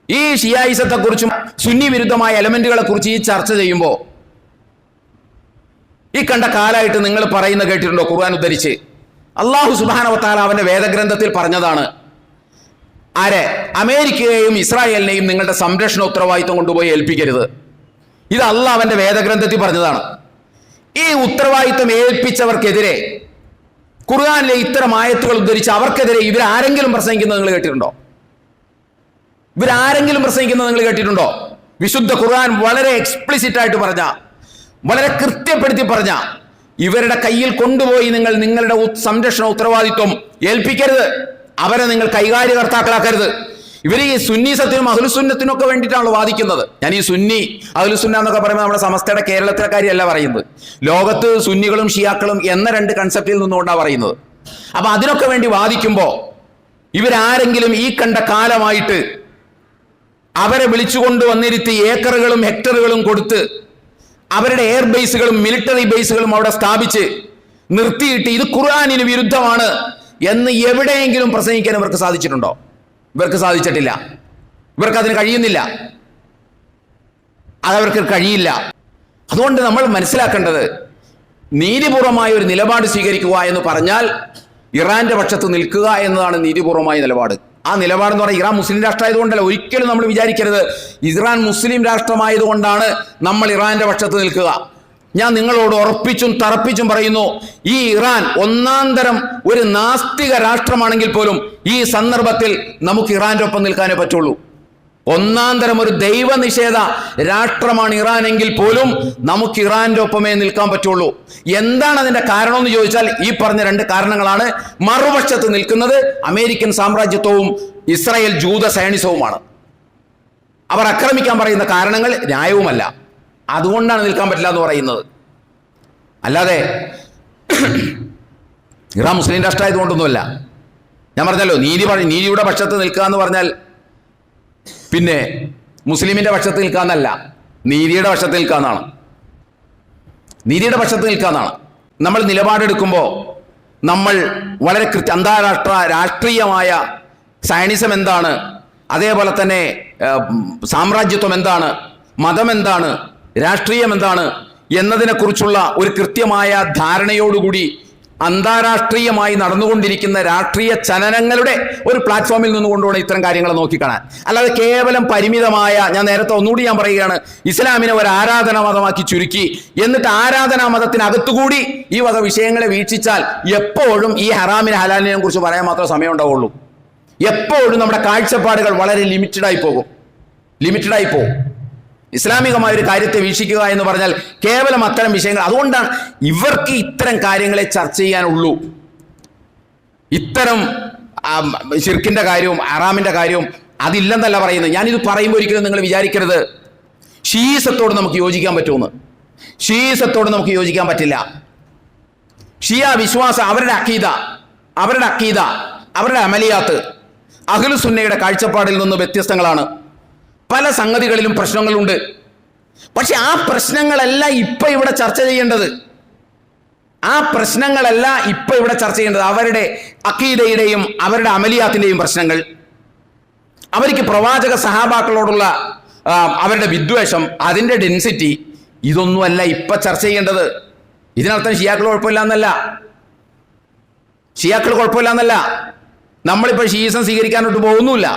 ഈ ഷിയായിസത്തെക്കുറിച്ചും സുന്നി വിരുദ്ധമായ എലമെന്റുകളെ കുറിച്ച് ഈ ചർച്ച ചെയ്യുമ്പോൾ ഈ കണ്ട കാലമായിട്ട് നിങ്ങൾ പറയുന്ന കേട്ടിട്ടുണ്ടോ? ഖുർആൻ ഉദ്ധരിച്ച് അല്ലാഹു സുബ്ഹാനഹു വ തആല അവന്റെ വേദഗ്രന്ഥത്തിൽ പറഞ്ഞതാണ്, ആരെ? അമേരിക്കയെയും ഇസ്രായേലിനെയും നിങ്ങളുടെ സംരക്ഷണ ഉത്തരവാദിത്വം കൊണ്ടുപോയി ഏൽപ്പിക്കരുത്. ഇത് അല്ലാഹ് അവന്റെ വേദഗ്രന്ഥത്തിൽ പറഞ്ഞതാണ്. ഈ ഉത്തരവാദിത്വം ഏൽപ്പിച്ചവർക്കെതിരെ ഖുർആനിലെ ഇത്തരം ആയത്തുകൾ ഉദ്ധരിച്ച് അവർക്കെതിരെ ഇവരാരെങ്കിലും പ്രസംഗിക്കുന്നത് നിങ്ങൾ കേട്ടിട്ടുണ്ടോ? ഇവരാരെങ്കിലും പ്രസംഗിക്കുന്നത് നിങ്ങൾ കേട്ടിട്ടുണ്ടോ? വിശുദ്ധ ഖുർആൻ വളരെ എക്സ്പ്ലിസിറ്റ് ആയിട്ട് പറഞ്ഞ, വളരെ കൃത്യപ്പെടുത്തി പറഞ്ഞ, ഇവരുടെ കയ്യിൽ കൊണ്ടുപോയി നിങ്ങൾ നിങ്ങളുടെ സംരക്ഷണ ഉത്തരവാദിത്വം ഏൽപ്പിക്കരുത്. അവരെ നിങ്ങൾ കൈകാര്യകർത്താക്കളാക്കരുത്. ഇവർ ഈ സുന്നീസത്തിനും അഹ്ലുസുന്നത്തിനും ഒക്കെ വേണ്ടിയിട്ടാണല്ലോ വാദിക്കുന്നത്. ഞാൻ ഈ സുന്നി അഹ്ലുസുന്ന എന്നൊക്കെ പറയുമ്പോൾ നമ്മുടെ സമസ്തയുടെ കേരളത്തിലെ കാര്യമല്ല പറയുന്നത്. ലോകത്ത് സുന്നികളും ഷിയാക്കളും എന്ന രണ്ട് കൺസെപ്റ്റിൽ നിന്നുകൊണ്ടാണ് പറയുന്നത്. അപ്പൊ അതിനൊക്കെ വേണ്ടി വാദിക്കുമ്പോൾ ഇവരാരെങ്കിലും ഈ കണ്ട കാലമായിട്ട് അവരെ വിളിച്ചുകൊണ്ട് വന്നിരുത്തി ഏക്കറുകളും ഹെക്ടറുകളും കൊടുത്ത് അവരുടെ എയർ ബേസുകളും മിലിറ്ററി ബേസുകളും അവിടെ സ്ഥാപിച്ച് നിർത്തിയിട്ട് ഇത് ഖുർആനിന് വിരുദ്ധമാണ് എന്ന് എവിടെയെങ്കിലും പ്രസംഗിക്കാൻ ഇവർക്ക് സാധിച്ചിട്ടുണ്ടോ? ഇവർക്ക് സാധിച്ചിട്ടില്ല. ഇവർക്ക് അതിന് കഴിയുന്നില്ല, അതവർക്ക് കഴിയില്ല. അതുകൊണ്ട് നമ്മൾ മനസ്സിലാക്കേണ്ടത്, നീതിപൂർവമായ ഒരു നിലപാട് സ്വീകരിക്കുക എന്ന് പറഞ്ഞാൽ ഇറാന്റെ പക്ഷത്ത് നിൽക്കുക എന്നതാണ് നീതിപൂർവമായ നിലപാട്. ആ നിലപാടെന്ന് പറഞ്ഞാൽ ഇറാൻ മുസ്ലിം രാഷ്ട്രമായതുകൊണ്ടല്ല. ഒരിക്കലും നമ്മൾ വിചാരിക്കരുത് ഇറാൻ മുസ്ലിം രാഷ്ട്രമായതുകൊണ്ടാണ് നമ്മൾ ഇറാന്റെ പക്ഷത്ത് നിൽക്കുക. ഞാൻ നിങ്ങളോട് ഉറപ്പിച്ചും തറപ്പിച്ചും പറയുന്നു, ഈ ഇറാൻ ഒന്നാം തരം ഒരു നാസ്തിക രാഷ്ട്രമാണെങ്കിൽ പോലും ഈ സന്ദർഭത്തിൽ നമുക്ക് ഇറാന്റെ ഒപ്പം നിൽക്കാനേ പറ്റുള്ളൂ. ഒന്നാം തരം ഒരു ദൈവനിഷേധ രാഷ്ട്രമാണ് ഇറാൻ എങ്കിൽ പോലും നമുക്ക് ഇറാന്റെ ഒപ്പമേ നിൽക്കാൻ പറ്റുള്ളൂ. എന്താണ് അതിന്റെ കാരണം എന്ന് ചോദിച്ചാൽ ഈ പറഞ്ഞ രണ്ട് കാരണങ്ങളാണ്. മറുപക്ഷത്ത് നിൽക്കുന്നത് അമേരിക്കൻ സാമ്രാജ്യത്വവും ഇസ്രായേൽ ജൂത സയനിസവുമാണ്. അവർ ആക്രമിക്കാൻ പറയുന്ന കാരണങ്ങൾ ന്യായവുമല്ല. അതുകൊണ്ടാണ് നിൽക്കാൻ പറ്റില്ല എന്ന് പറയുന്നത്. അല്ലാതെ ഇറാൻ മുസ്ലിം രാഷ്ട്രമായതുകൊണ്ടൊന്നുമല്ല. ഞാൻ പറഞ്ഞല്ലോ, നീതിയുടെ പക്ഷത്ത് നിൽക്കുക എന്ന് പറഞ്ഞാൽ പിന്നെ മുസ്ലിമിന്റെ പക്ഷത്ത് നിൽക്കാന്നല്ല, നീതിയുടെ പക്ഷത്ത് നിൽക്കാന്നാണ്. നീതിയുടെ പക്ഷത്ത് നിൽക്കാന്നാണ്. നമ്മൾ നിലപാടെടുക്കുമ്പോൾ നമ്മൾ വളരെ അന്താരാഷ്ട്ര രാഷ്ട്രീയമായ സയനിസം എന്താണ്, അതേപോലെ തന്നെ സാമ്രാജ്യത്വം എന്താണ്, മതം എന്താണ്, രാഷ്ട്രീയം എന്താണ് എന്നതിനെക്കുറിച്ചുള്ള ഒരു കൃത്യമായ ധാരണയോടുകൂടി അന്താരാഷ്ട്രീയമായി നടന്നുകൊണ്ടിരിക്കുന്ന രാഷ്ട്രീയ ചലനങ്ങളുടെ ഒരു പ്ലാറ്റ്ഫോമിൽ നിന്നുകൊണ്ടുവേണം ഇത്തരം കാര്യങ്ങൾ നോക്കിക്കാണാൻ. അല്ലാതെ കേവലം പരിമിതമായ, ഞാൻ നേരത്തെ ഒന്നുകൂടി ഞാൻ പറയുകയാണ്, ഇസ്ലാമിനെ ഒരു ആരാധനാ മതമാക്കി ചുരുക്കി എന്നിട്ട് ആരാധനാ മതത്തിനകത്തുകൂടി ഈ വക വിഷയങ്ങളെ വീക്ഷിച്ചാൽ എപ്പോഴും ഈ ഹറാമിനെ ഹലാലിനെ കുറിച്ച് പറയാൻ മാത്രമേ സമയം ഉണ്ടാവുള്ളൂ. എപ്പോഴും നമ്മുടെ കാഴ്ചപ്പാടുകൾ വളരെ ലിമിറ്റഡായി പോകും. ഇസ്ലാമികമായ ഒരു കാര്യത്തെ വീക്ഷിക്കുക എന്ന് പറഞ്ഞാൽ കേവലം അത്തരം വിഷയങ്ങൾ. അതുകൊണ്ടാണ് ഇവർക്ക് ഇത്തരം കാര്യങ്ങളെ ചർച്ച ചെയ്യാനുള്ളൂ. ഇത്തരം ശിർക്കിന്റെ കാര്യവും ഹറാമിന്റെ കാര്യവും അതില്ലെന്നല്ല പറയുന്നത്. ഞാനിത് പറയുമ്പോൾ ഒരിക്കലും നിങ്ങൾ വിചാരിക്കരുത് ഷീസത്തോട് നമുക്ക് യോജിക്കാൻ പറ്റുമെന്ന്. ഷീസത്തോട് നമുക്ക് യോജിക്കാൻ പറ്റില്ല. ഷിയ വിശ്വാസം, അവരുടെ അക്കീദ, അവരുടെ അമലിയാത്ത് അഹ്ലു സുന്നയുടെ കാഴ്ചപ്പാടിൽ നിന്ന് വ്യത്യസ്തങ്ങളാണ്. പല സംഗതികളിലും പ്രശ്നങ്ങളുണ്ട്. പക്ഷെ ആ പ്രശ്നങ്ങളല്ല ഇപ്പൊ ഇവിടെ ചർച്ച ചെയ്യേണ്ടത്. അവരുടെ അഖീദയുടെയും അവരുടെ അമലിയാത്തിന്റെയും പ്രശ്നങ്ങൾ, അവർക്ക് പ്രവാചക സഹാബാക്കളോടുള്ള അവരുടെ വിദ്വേഷം, അതിന്റെ ഡെൻസിറ്റി, ഇതൊന്നുമല്ല ഇപ്പൊ ചർച്ച ചെയ്യേണ്ടത്. ഇതിനർത്ഥം ഷിയാക്കൾ കുഴപ്പമില്ല എന്നല്ല. നമ്മളിപ്പോൾ ഷീസം സ്വീകരിക്കാനോട്ട് പോകുന്നില്ല.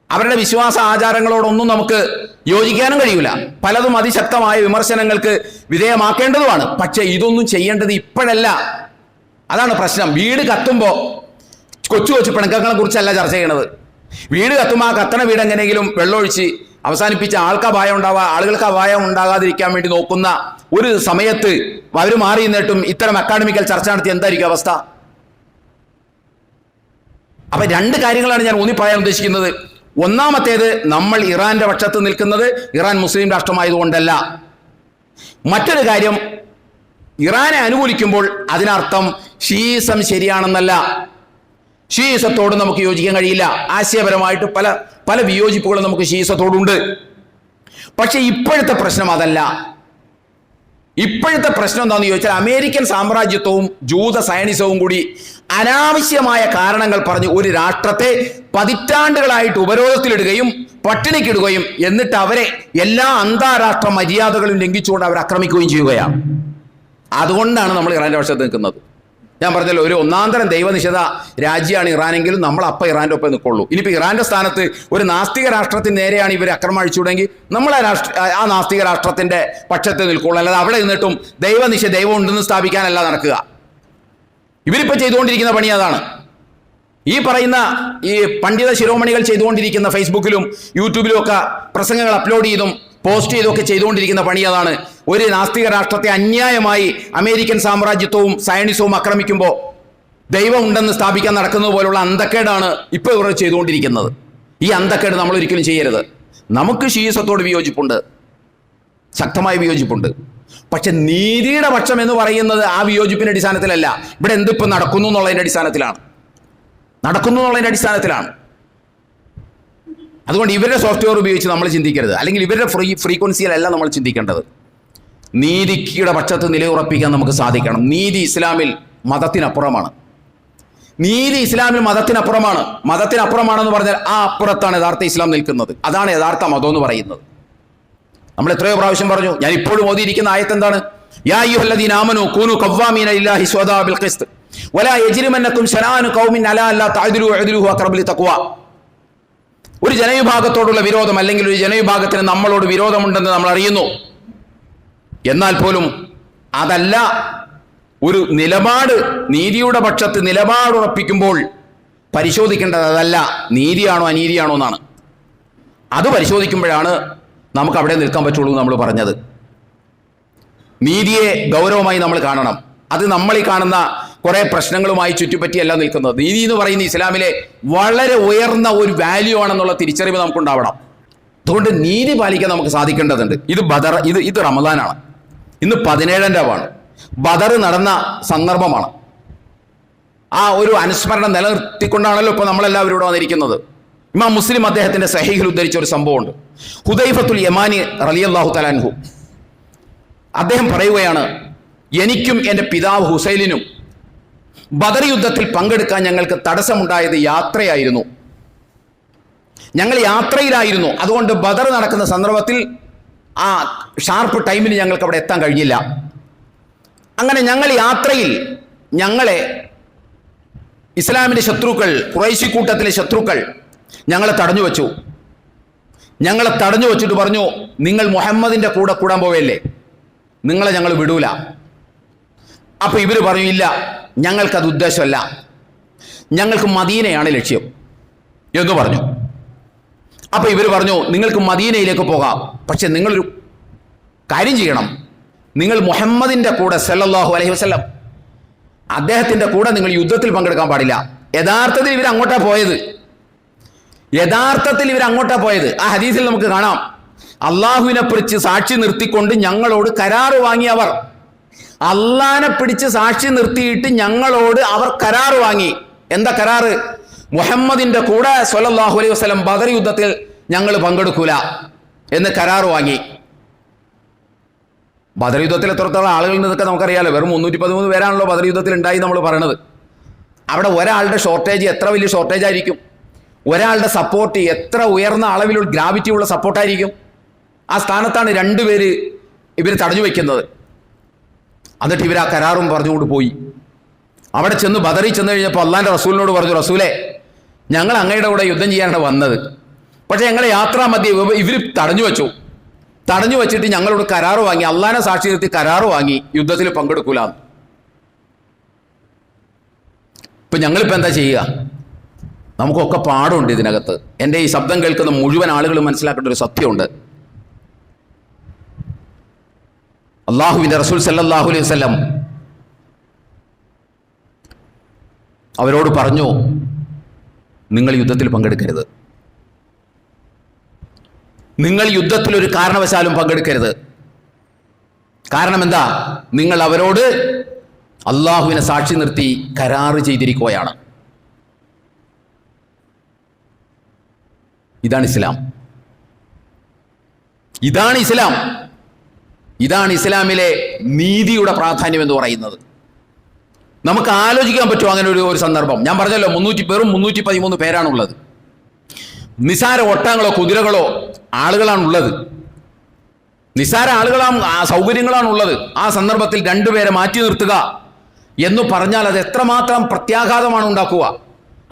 അവരുടെ വിശ്വാസ ആചാരങ്ങളോടൊന്നും നമുക്ക് യോജിക്കാനും കഴിയില്ല. പലതും അതിശക്തമായ വിമർശനങ്ങൾക്ക് വിധേയമാക്കേണ്ടതുമാണ്. പക്ഷെ ഇതൊന്നും ചെയ്യേണ്ടത് ഇപ്പോഴല്ല. അതാണ് പ്രശ്നം. വീട് കത്തുമ്പോൾ കൊച്ചു പിണക്കങ്ങളെ കുറിച്ചല്ല ചർച്ച ചെയ്യണത്. വീട് കത്തുമ്പോൾ ആ കത്തണ വീട് എങ്ങനെയെങ്കിലും വെള്ളമൊഴിച്ച് അവസാനിപ്പിച്ച ആളുകൾക്ക് അപായം ഉണ്ടാകാതിരിക്കാൻ വേണ്ടി നോക്കുന്ന ഒരു സമയത്ത് അവർ മാറി നിന്നിട്ടും ഇത്തരം അക്കാഡമിക്കൽ ചർച്ച നടത്തി എന്തായിരിക്കും അവസ്ഥ? അപ്പൊ രണ്ട് കാര്യങ്ങളാണ് ഞാൻ ഊന്നി പറയാൻ ഉദ്ദേശിക്കുന്നത്. ഒന്നാമത്തേത്, നമ്മൾ ഇറാന്റെ പക്ഷത്ത് നിൽക്കുന്നത് ഇറാൻ മുസ്ലിം രാഷ്ട്രമായതുകൊണ്ടല്ല. മറ്റൊരു കാര്യം, ഇറാനെ അനുകൂലിക്കുമ്പോൾ അതിനർത്ഥം ഷീസം ശരിയാണെന്നല്ല. ഷീസത്തോട് നമുക്ക് യോജിക്കാൻ കഴിയില്ല. ആശയപരമായിട്ട് പല വിയോജിപ്പുകളും നമുക്ക് ഷീസത്തോടുണ്ട്. പക്ഷെ ഇപ്പോഴത്തെ പ്രശ്നം അതല്ല. ഇപ്പോഴത്തെ പ്രശ്നം എന്താണെന്ന് ചോദിച്ചാൽ, അമേരിക്കൻ സാമ്രാജ്യത്വവും ജൂത സയനിസവും കൂടി അനാവശ്യമായ കാരണങ്ങൾ പറഞ്ഞ് ഒരു രാഷ്ട്രത്തെ പതിറ്റാണ്ടുകളായിട്ട് ഉപരോധത്തിലിടുകയും പട്ടിണിക്കിടുകയും എന്നിട്ട് അവരെ എല്ലാ അന്താരാഷ്ട്ര മര്യാദകളും ലംഘിച്ചുകൊണ്ട് അവർ ആക്രമിക്കുകയും ചെയ്യുകയാണ്. അതുകൊണ്ടാണ് നമ്മൾ ഇറാന്റെ പക്ഷത്ത് നിൽക്കുന്നത്. ഞാൻ പറഞ്ഞല്ലോ, ഒരു ഒന്നാന്തരം ദൈവനിഷേധ രാജ്യമാണ് ഇറാനെങ്കിലും നമ്മൾ അപ്പം ഇറാന്റെ ഒപ്പം നിൽക്കുള്ളൂ. ഇനിയിപ്പോൾ ഇറാന്റെ സ്ഥാനത്ത് ഒരു നാസ്തിക രാഷ്ട്രത്തിന് നേരെയാണ് ഇവർ ആക്രമണം അഴിച്ചുവിടെങ്കിൽ നമ്മൾ ആ നാസ്തിക രാഷ്ട്രത്തിന്റെ പക്ഷത്ത് നിൽക്കുള്ളൂ. അല്ലാതെ അവിടെ നിന്നിട്ടും ദൈവം ഉണ്ടെന്ന് സ്ഥാപിക്കാനല്ല നടക്കുക. ഇവരിപ്പോൾ ചെയ്തുകൊണ്ടിരിക്കുന്ന പണി അതാണ്. ഈ പറയുന്ന ഈ പണ്ഡിത ശിരോമണികൾ ചെയ്തുകൊണ്ടിരിക്കുന്ന ഫേസ്ബുക്കിലും യൂട്യൂബിലും ഒക്കെ പ്രസംഗങ്ങൾ അപ്ലോഡ് ചെയ്തും പോസ്റ്റ് ചെയ്തൊക്കെ ചെയ്തുകൊണ്ടിരിക്കുന്ന പണി അതാണ്. ഒരു നാസ്തിക രാഷ്ട്രത്തെ അന്യായമായി അമേരിക്കൻ സാമ്രാജ്യത്വവും സയനിസവും ആക്രമിക്കുമ്പോൾ ദൈവം ഉണ്ടെന്ന് സ്ഥാപിക്കാൻ നടക്കുന്നത് പോലുള്ള അന്തക്കേടാണ് ഇപ്പോൾ ഇവർ ചെയ്തുകൊണ്ടിരിക്കുന്നത്. ഈ അന്തക്കേട് നമ്മൾ ഒരിക്കലും ചെയ്യരുത്. നമുക്ക് ഷീസത്തോട് വിയോജിപ്പുണ്ട്, ശക്തമായ വിയോജിപ്പുണ്ട്. പക്ഷെ നീതിയുടെ പക്ഷം എന്ന് പറയുന്നത് ആ വിയോജിപ്പിന്റെ അടിസ്ഥാനത്തിലല്ല. ഇവിടെ എന്തിപ്പോൾ നടക്കുന്നു എന്നുള്ളതിന്റെ അടിസ്ഥാനത്തിലാണ്. അതുകൊണ്ട് ഇവരുടെ സോഫ്റ്റ്വെയർ ഉപയോഗിച്ച് നമ്മൾ ചിന്തിക്കരുത്, അല്ലെങ്കിൽ ഇവരുടെ ഫ്രീക്വൻസിയിലല്ല നമ്മൾ ചിന്തിക്കേണ്ടത്. നീതിയുടെ പക്ഷത്ത് നിലയുറപ്പിക്കാൻ നമുക്ക് സാധിക്കണം. നീതി ഇസ്ലാമിൽ മതത്തിനപ്പുറമാണ്. മതത്തിനപ്പുറമാണെന്ന് പറഞ്ഞാൽ ആ അപ്പുറത്താണ് യഥാർത്ഥ ഇസ്ലാം നിൽക്കുന്നത്. അതാണ് യഥാർത്ഥ മതം എന്ന് പറയുന്നത്. നമ്മൾ എത്രയോ പ്രാവശ്യം പറഞ്ഞു. ഞാൻ ഇപ്പോഴും ഓതിയിരിക്കുന്ന ആയത്ത് എന്താണ്? യാ അയ്യുഹല്ലദീന ആമനൂ കൂനൂ ഖവ്വാമീന ലില്ലാഹി ശുഹദാ ബിൽ ഖിസ്ത് വലാ യജ്രിമന്നകും ശനാനു ഖൗമിൻ അലാ അല്ലാ തഅദിലു അഅദിലുഹു അഖറബു ലിത്തഖ്വ. ഒരു ജനവിഭാഗത്തോടുള്ള വിരോധം, അല്ലെങ്കിൽ ഒരു ജനവിഭാഗത്തിന് നമ്മളോട് വിരോധമുണ്ടെന്ന് നമ്മൾ അറിയുന്നു. എന്നാൽ പോലും അതല്ല ഒരു നിലപാട്. നീതിയുടെ പക്ഷത്ത് നിലപാടുറപ്പിക്കുമ്പോൾ പരിശോധിക്കേണ്ടത് അതല്ല നീതിയാണോ അനീതിയാണോ എന്നാണ്. അത് പരിശോധിക്കുമ്പോഴാണ് നമുക്ക് അവിടെ നിൽക്കാൻ പറ്റുള്ളൂ നമ്മൾ പറഞ്ഞത്. നീതിയെ ഗൗരവമായി നമ്മൾ കാണണം. അത് നമ്മൾ ഈ കാണുന്ന കുറെ പ്രശ്നങ്ങളുമായി ചുറ്റിപ്പറ്റിയല്ല നിൽക്കുന്നത്. നീതി എന്ന് പറയുന്ന ഇസ്ലാമിലെ വളരെ ഉയർന്ന ഒരു വാല്യൂ ആണെന്നുള്ള തിരിച്ചറിവ് നമുക്കുണ്ടാവണം. അതുകൊണ്ട് നീതി പാലിക്കാൻ നമുക്ക് സാധിക്കേണ്ടതുണ്ട്. ഇത് റമദാനാണ്. ഇന്ന് 17-ാം രാവാണ്. ബദർ നടന്ന സന്ദർഭമാണ്. ആ ഒരു അനുസ്മരണം നിലനിർത്തിക്കൊണ്ടാണല്ലോ ഇപ്പോൾ നമ്മളെല്ലാവരും ഇവിടെ വന്നിരിക്കുന്നത്. ഇമാം മുസ്ലിം അദ്ദേഹത്തിന്റെ സഹീഹിൽ ഉദ്ധരിച്ച ഒരു സംഭവമുണ്ട്. ഹുദൈഫത്തുൽ യമാനി റളിയല്ലാഹു തആല അൻഹു അദ്ദേഹം പറയുകയാണ്, എനിക്കും എൻ്റെ പിതാവ് ഹുസൈലിനും ബദർ യുദ്ധത്തിൽ പങ്കെടുക്കാൻ ഞങ്ങൾക്ക് തടസ്സമുണ്ടായത് യാത്രയായിരുന്നു. ഞങ്ങൾ യാത്രയിലായിരുന്നു. അതുകൊണ്ട് ബദർ നടക്കുന്ന സന്ദർഭത്തിൽ ആ ഷാർപ്പ് ടൈമിന് ഞങ്ങൾക്ക് അവിടെ എത്താൻ കഴിഞ്ഞില്ല. അങ്ങനെ ഞങ്ങൾ യാത്രയിൽ ഞങ്ങളെ ഇസ്ലാമിൻ്റെ ശത്രുക്കൾ, ഖുറൈശി കൂട്ടത്തിലെ ശത്രുക്കൾ ഞങ്ങളെ തടഞ്ഞു വെച്ചു. ഞങ്ങളെ തടഞ്ഞു വെച്ചിട്ട് പറഞ്ഞു, നിങ്ങൾ മുഹമ്മദിൻ്റെ കൂടെ കൂടാൻ പോവല്ലേ, നിങ്ങളെ ഞങ്ങൾ വിടൂല. അപ്പോൾ ഇവർ പറഞ്ഞു, ഇല്ല, ഞങ്ങൾക്കത് ഉദ്ദേശമല്ല, ഞങ്ങൾക്ക് മദീനയാണ് ലക്ഷ്യം എന്ന് പറഞ്ഞു. അപ്പോൾ ഇവർ പറഞ്ഞു, നിങ്ങൾക്ക് മദീനയിലേക്ക് പോകാം, പക്ഷെ നിങ്ങളൊരു കാര്യം ചെയ്യണം, നിങ്ങൾ മുഹമ്മദിൻ്റെ കൂടെ സല്ലല്ലാഹു അലൈഹി വസല്ലം അദ്ദേഹത്തിൻ്റെ കൂടെ നിങ്ങൾ യുദ്ധത്തിൽ പങ്കെടുക്കാൻ പാടില്ല. യഥാർത്ഥത്തിൽ ഇവർ അങ്ങോട്ടാണ് പോയത്. ആ ഹദീസിൽ നമുക്ക് കാണാം, അള്ളാഹുവിനെ പിടിച്ച് സാക്ഷി നിർത്തിക്കൊണ്ട് ഞങ്ങളോട് കരാറ് വാങ്ങിയവർ, അള്ളാഹിനെ പിടിച്ച് സാക്ഷി നിർത്തിയിട്ട് ഞങ്ങളോട് അവർ കരാറ് വാങ്ങി. എന്താ കരാറ്? മുഹമ്മദിന്റെ കൂടെ സ്വല്ലല്ലാഹു അലൈഹി വസല്ലം ബദർ യുദ്ധത്തിൽ ഞങ്ങൾ പങ്കെടുക്കൂല എന്ന് കരാറ് വാങ്ങി. ബദർ യുദ്ധത്തിൽ എത്രത്തോളം ആളുകൾ എന്നതൊക്കെ നമുക്കറിയാലോ. വെറും 313 പേരാണല്ലോ ബദർ യുദ്ധത്തിൽ ഉണ്ടായി നമ്മൾ പറയണത്. അവിടെ ഒരാളുടെ ഷോർട്ടേജ് എത്ര വലിയ ഷോർട്ടേജ് ആയിരിക്കും, ഒരാളുടെ സപ്പോർട്ട് എത്ര ഉയർന്ന അളവിലുള്ള ഗ്രാവിറ്റി ഉള്ള സപ്പോർട്ടായിരിക്കും. ആ സ്ഥാനത്താണ് രണ്ടുപേര് ഇവർ തടഞ്ഞു വയ്ക്കുന്നത്. എന്നിട്ട് ഇവർ ആ കരാറും പറഞ്ഞുകൊണ്ട് പോയി. അവിടെ ചെന്ന് ബദറിൽ ചെന്ന് കഴിഞ്ഞപ്പോൾ അള്ളാഹിൻ്റെ റസൂലിനോട് പറഞ്ഞു, റസൂലെ, ഞങ്ങൾ അങ്ങയുടെ കൂടെ യുദ്ധം ചെയ്യാനാണ് വന്നത്, പക്ഷേ ഞങ്ങളെ യാത്രാ മധ്യേ ഇവർ തടഞ്ഞു വെച്ചിട്ട് ഞങ്ങളോട് കരാറ് വാങ്ങി, അള്ളാഹിനെ സാക്ഷി നിർത്തി കരാറ് വാങ്ങി യുദ്ധത്തിൽ പങ്കെടുക്കൂല. ഇപ്പം ഞങ്ങളിപ്പോൾ എന്താ ചെയ്യുക? നമുക്കൊക്കെ പാടുണ്ട് ഇതിനകത്ത്. എൻ്റെ ഈ ശബ്ദം കേൾക്കുന്ന മുഴുവൻ ആളുകളും മനസ്സിലാക്കേണ്ട ഒരു സത്യമുണ്ട്. അള്ളാഹുവിൻ്റെ റസൂൽ സല്ലല്ലാഹു അലൈഹി വസല്ലം അവരോട് പറഞ്ഞു, നിങ്ങൾ യുദ്ധത്തിൽ പങ്കെടുക്കരുത്, നിങ്ങൾ യുദ്ധത്തിൽ ഒരു കാരണവശാലും പങ്കെടുക്കരുത്. കാരണം എന്താ? നിങ്ങൾ അവരോട് അള്ളാഹുവിനെ സാക്ഷി നിർത്തി കരാറ് ചെയ്തിരിക്കുകയാണ്. ഇതാണ് ഇസ്ലാം. ഇതാണ് ഇസ്ലാമിലെ നീതിയുടെ പ്രാധാന്യം എന്ന് പറയുന്നത്. നമുക്ക് ആലോചിക്കാൻ പറ്റുമോ അങ്ങനെ ഒരു സന്ദർഭം? ഞാൻ പറഞ്ഞല്ലോ, 313 പേരാണുള്ളത്. നിസാര ഒട്ടകങ്ങളോ കുതിരകളോ ആളുകളാണുള്ളത്, നിസാര സൗകര്യങ്ങളാണുള്ളത്. ആ സന്ദർഭത്തിൽ രണ്ടുപേരെ മാറ്റി നിർത്തുക എന്ന് പറഞ്ഞാൽ അത് എത്രമാത്രം പ്രത്യാഘാതമാണ് ഉണ്ടാക്കുക.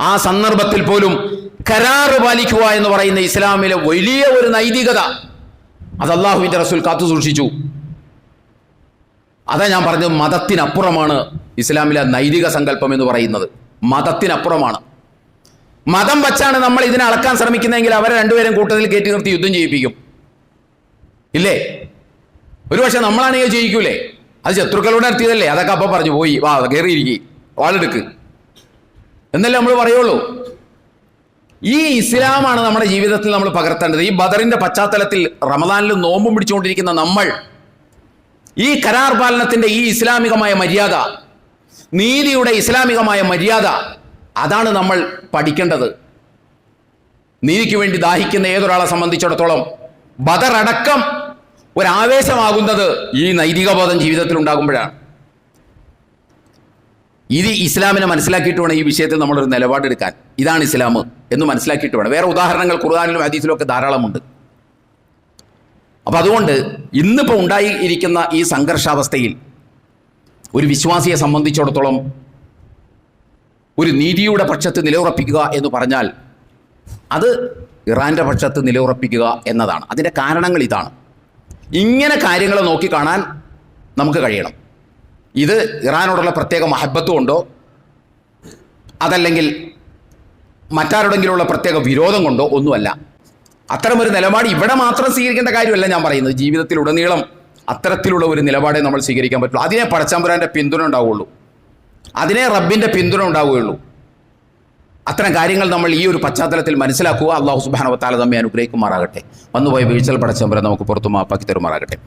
ആ സന്ദർഭത്തിൽ പോലും കരാറ് പാലിക്കുക എന്ന് പറയുന്ന ഇസ്ലാമിലെ വലിയ ഒരു നൈതികത അത് അള്ളാഹുവിൻ്റെ റസൂൽ കാത്തു സൂക്ഷിച്ചു. അതാ ഞാൻ പറഞ്ഞത്, മതത്തിനപ്പുറമാണ് ഇസ്ലാമിലെ നൈതിക സങ്കല്പം എന്ന് പറയുന്നത്. മതത്തിനപ്പുറമാണ്. മതം വച്ചാണ് നമ്മൾ ഇതിനെ അളക്കാൻ ശ്രമിക്കുന്നതെങ്കിൽ അവരെ രണ്ടുപേരും കൂട്ടത്തിൽ കയറ്റി നിർത്തി യുദ്ധം ചെയ്യിപ്പിക്കും, ഇല്ലേ? ഒരുപക്ഷെ നമ്മളാണെങ്കിൽ ചെയ്യിക്കൂലേ? അത് ശത്രുക്കളോട് നടത്തിയതല്ലേ? അതൊക്കെ അപ്പം പറഞ്ഞു, പോയി വാ കയറിയിരിക്കുക, വാളെടുക്ക് എന്നല്ലേ നമ്മൾ പറയുള്ളൂ. ഈ ഇസ്ലാമാണ് നമ്മുടെ ജീവിതത്തിൽ നമ്മൾ പകർത്തേണ്ടത്. ഈ ബദറിന്റെ പശ്ചാത്തലത്തിൽ റമദാനിൽ നോമ്പും പിടിച്ചുകൊണ്ടിരിക്കുന്ന നമ്മൾ ഈ കരാർ പാലനത്തിന്റെ ഈ ഇസ്ലാമികമായ മര്യാദ, നീതിയുടെ ഇസ്ലാമികമായ മര്യാദ, അതാണ് നമ്മൾ പഠിക്കേണ്ടത്. നീതിക്ക് വേണ്ടി ദാഹിക്കുന്ന ഏതൊരാളെ സംബന്ധിച്ചിടത്തോളം ബദർ അടക്കം ഒരാവേശമാകുന്നത് ഈ നൈതിക ബോധം ജീവിതത്തിൽ ഉണ്ടാകുമ്പോഴാണ്. ഇത് ഇസ്ലാമിനെ മനസ്സിലാക്കിയിട്ട് വേണം ഈ വിഷയത്തിൽ നമ്മളൊരു നിലപാടെടുക്കാൻ. ഇതാണ് ഇസ്ലാം എന്ന് മനസ്സിലാക്കിയിട്ട് വേണം. വേറെ ഉദാഹരണങ്ങൾ ഖുർആനിലും ഹദീസിലും ഒക്കെ ധാരാളമുണ്ട്. അപ്പം അതുകൊണ്ട് ഇന്നിപ്പോൾ ഉണ്ടായിരിക്കുന്ന ഈ സംഘർഷാവസ്ഥയിൽ ഒരു വിശ്വാസിയെ സംബന്ധിച്ചിടത്തോളം ഒരു നീതിയുടെ പക്ഷത്ത് നിലയുറപ്പിക്കുക എന്ന് പറഞ്ഞാൽ അത് ഇറാൻ്റെ പക്ഷത്ത് നിലയുറപ്പിക്കുക എന്നതാണ്. അതിൻ്റെ കാരണങ്ങൾ ഇതാണ്. ഇങ്ങനെ കാര്യങ്ങളെ നോക്കിക്കാണാൻ നമുക്ക് കഴിയണം. ഇത് ഇറാനോടുള്ള പ്രത്യേക മഹബത്ത് കൊണ്ടോ അതല്ലെങ്കിൽ മറ്റാരോടെങ്കിലുള്ള പ്രത്യേക വിരോധം കൊണ്ടോ ഒന്നുമല്ല. അത്തരമൊരു നിലപാട് ഇവിടെ മാത്രം സ്വീകരിക്കേണ്ട കാര്യമല്ല ഞാൻ പറയുന്നത്. ജീവിതത്തിലുടനീളം അത്തരത്തിലുള്ള ഒരു നിലപാടേ നമ്മൾ സ്വീകരിക്കാൻ പറ്റുള്ളൂ. അതിനെ പടച്ചമ്പുരാൻ്റെ പിന്തുണ ഉണ്ടാവുകയുള്ളൂ, അതിനെ റബ്ബിൻ്റെ പിന്തുണ ഉണ്ടാവുകയുള്ളൂ. അത്തരം കാര്യങ്ങൾ നമ്മൾ ഈ ഒരു പശ്ചാത്തലത്തിൽ മനസ്സിലാക്കുക. അല്ലാഹു സുബ്ഹാനഹു വ തആല നമ്മെ അനുഗ്രഹിക്കുമാറാകട്ടെ. വന്നുപോയ വീഴ്ചകൾ പടച്ചമ്പുരാൻ നമുക്ക് പുറത്തു മാപ്പാക്കി തരുമാറാകട്ടെ.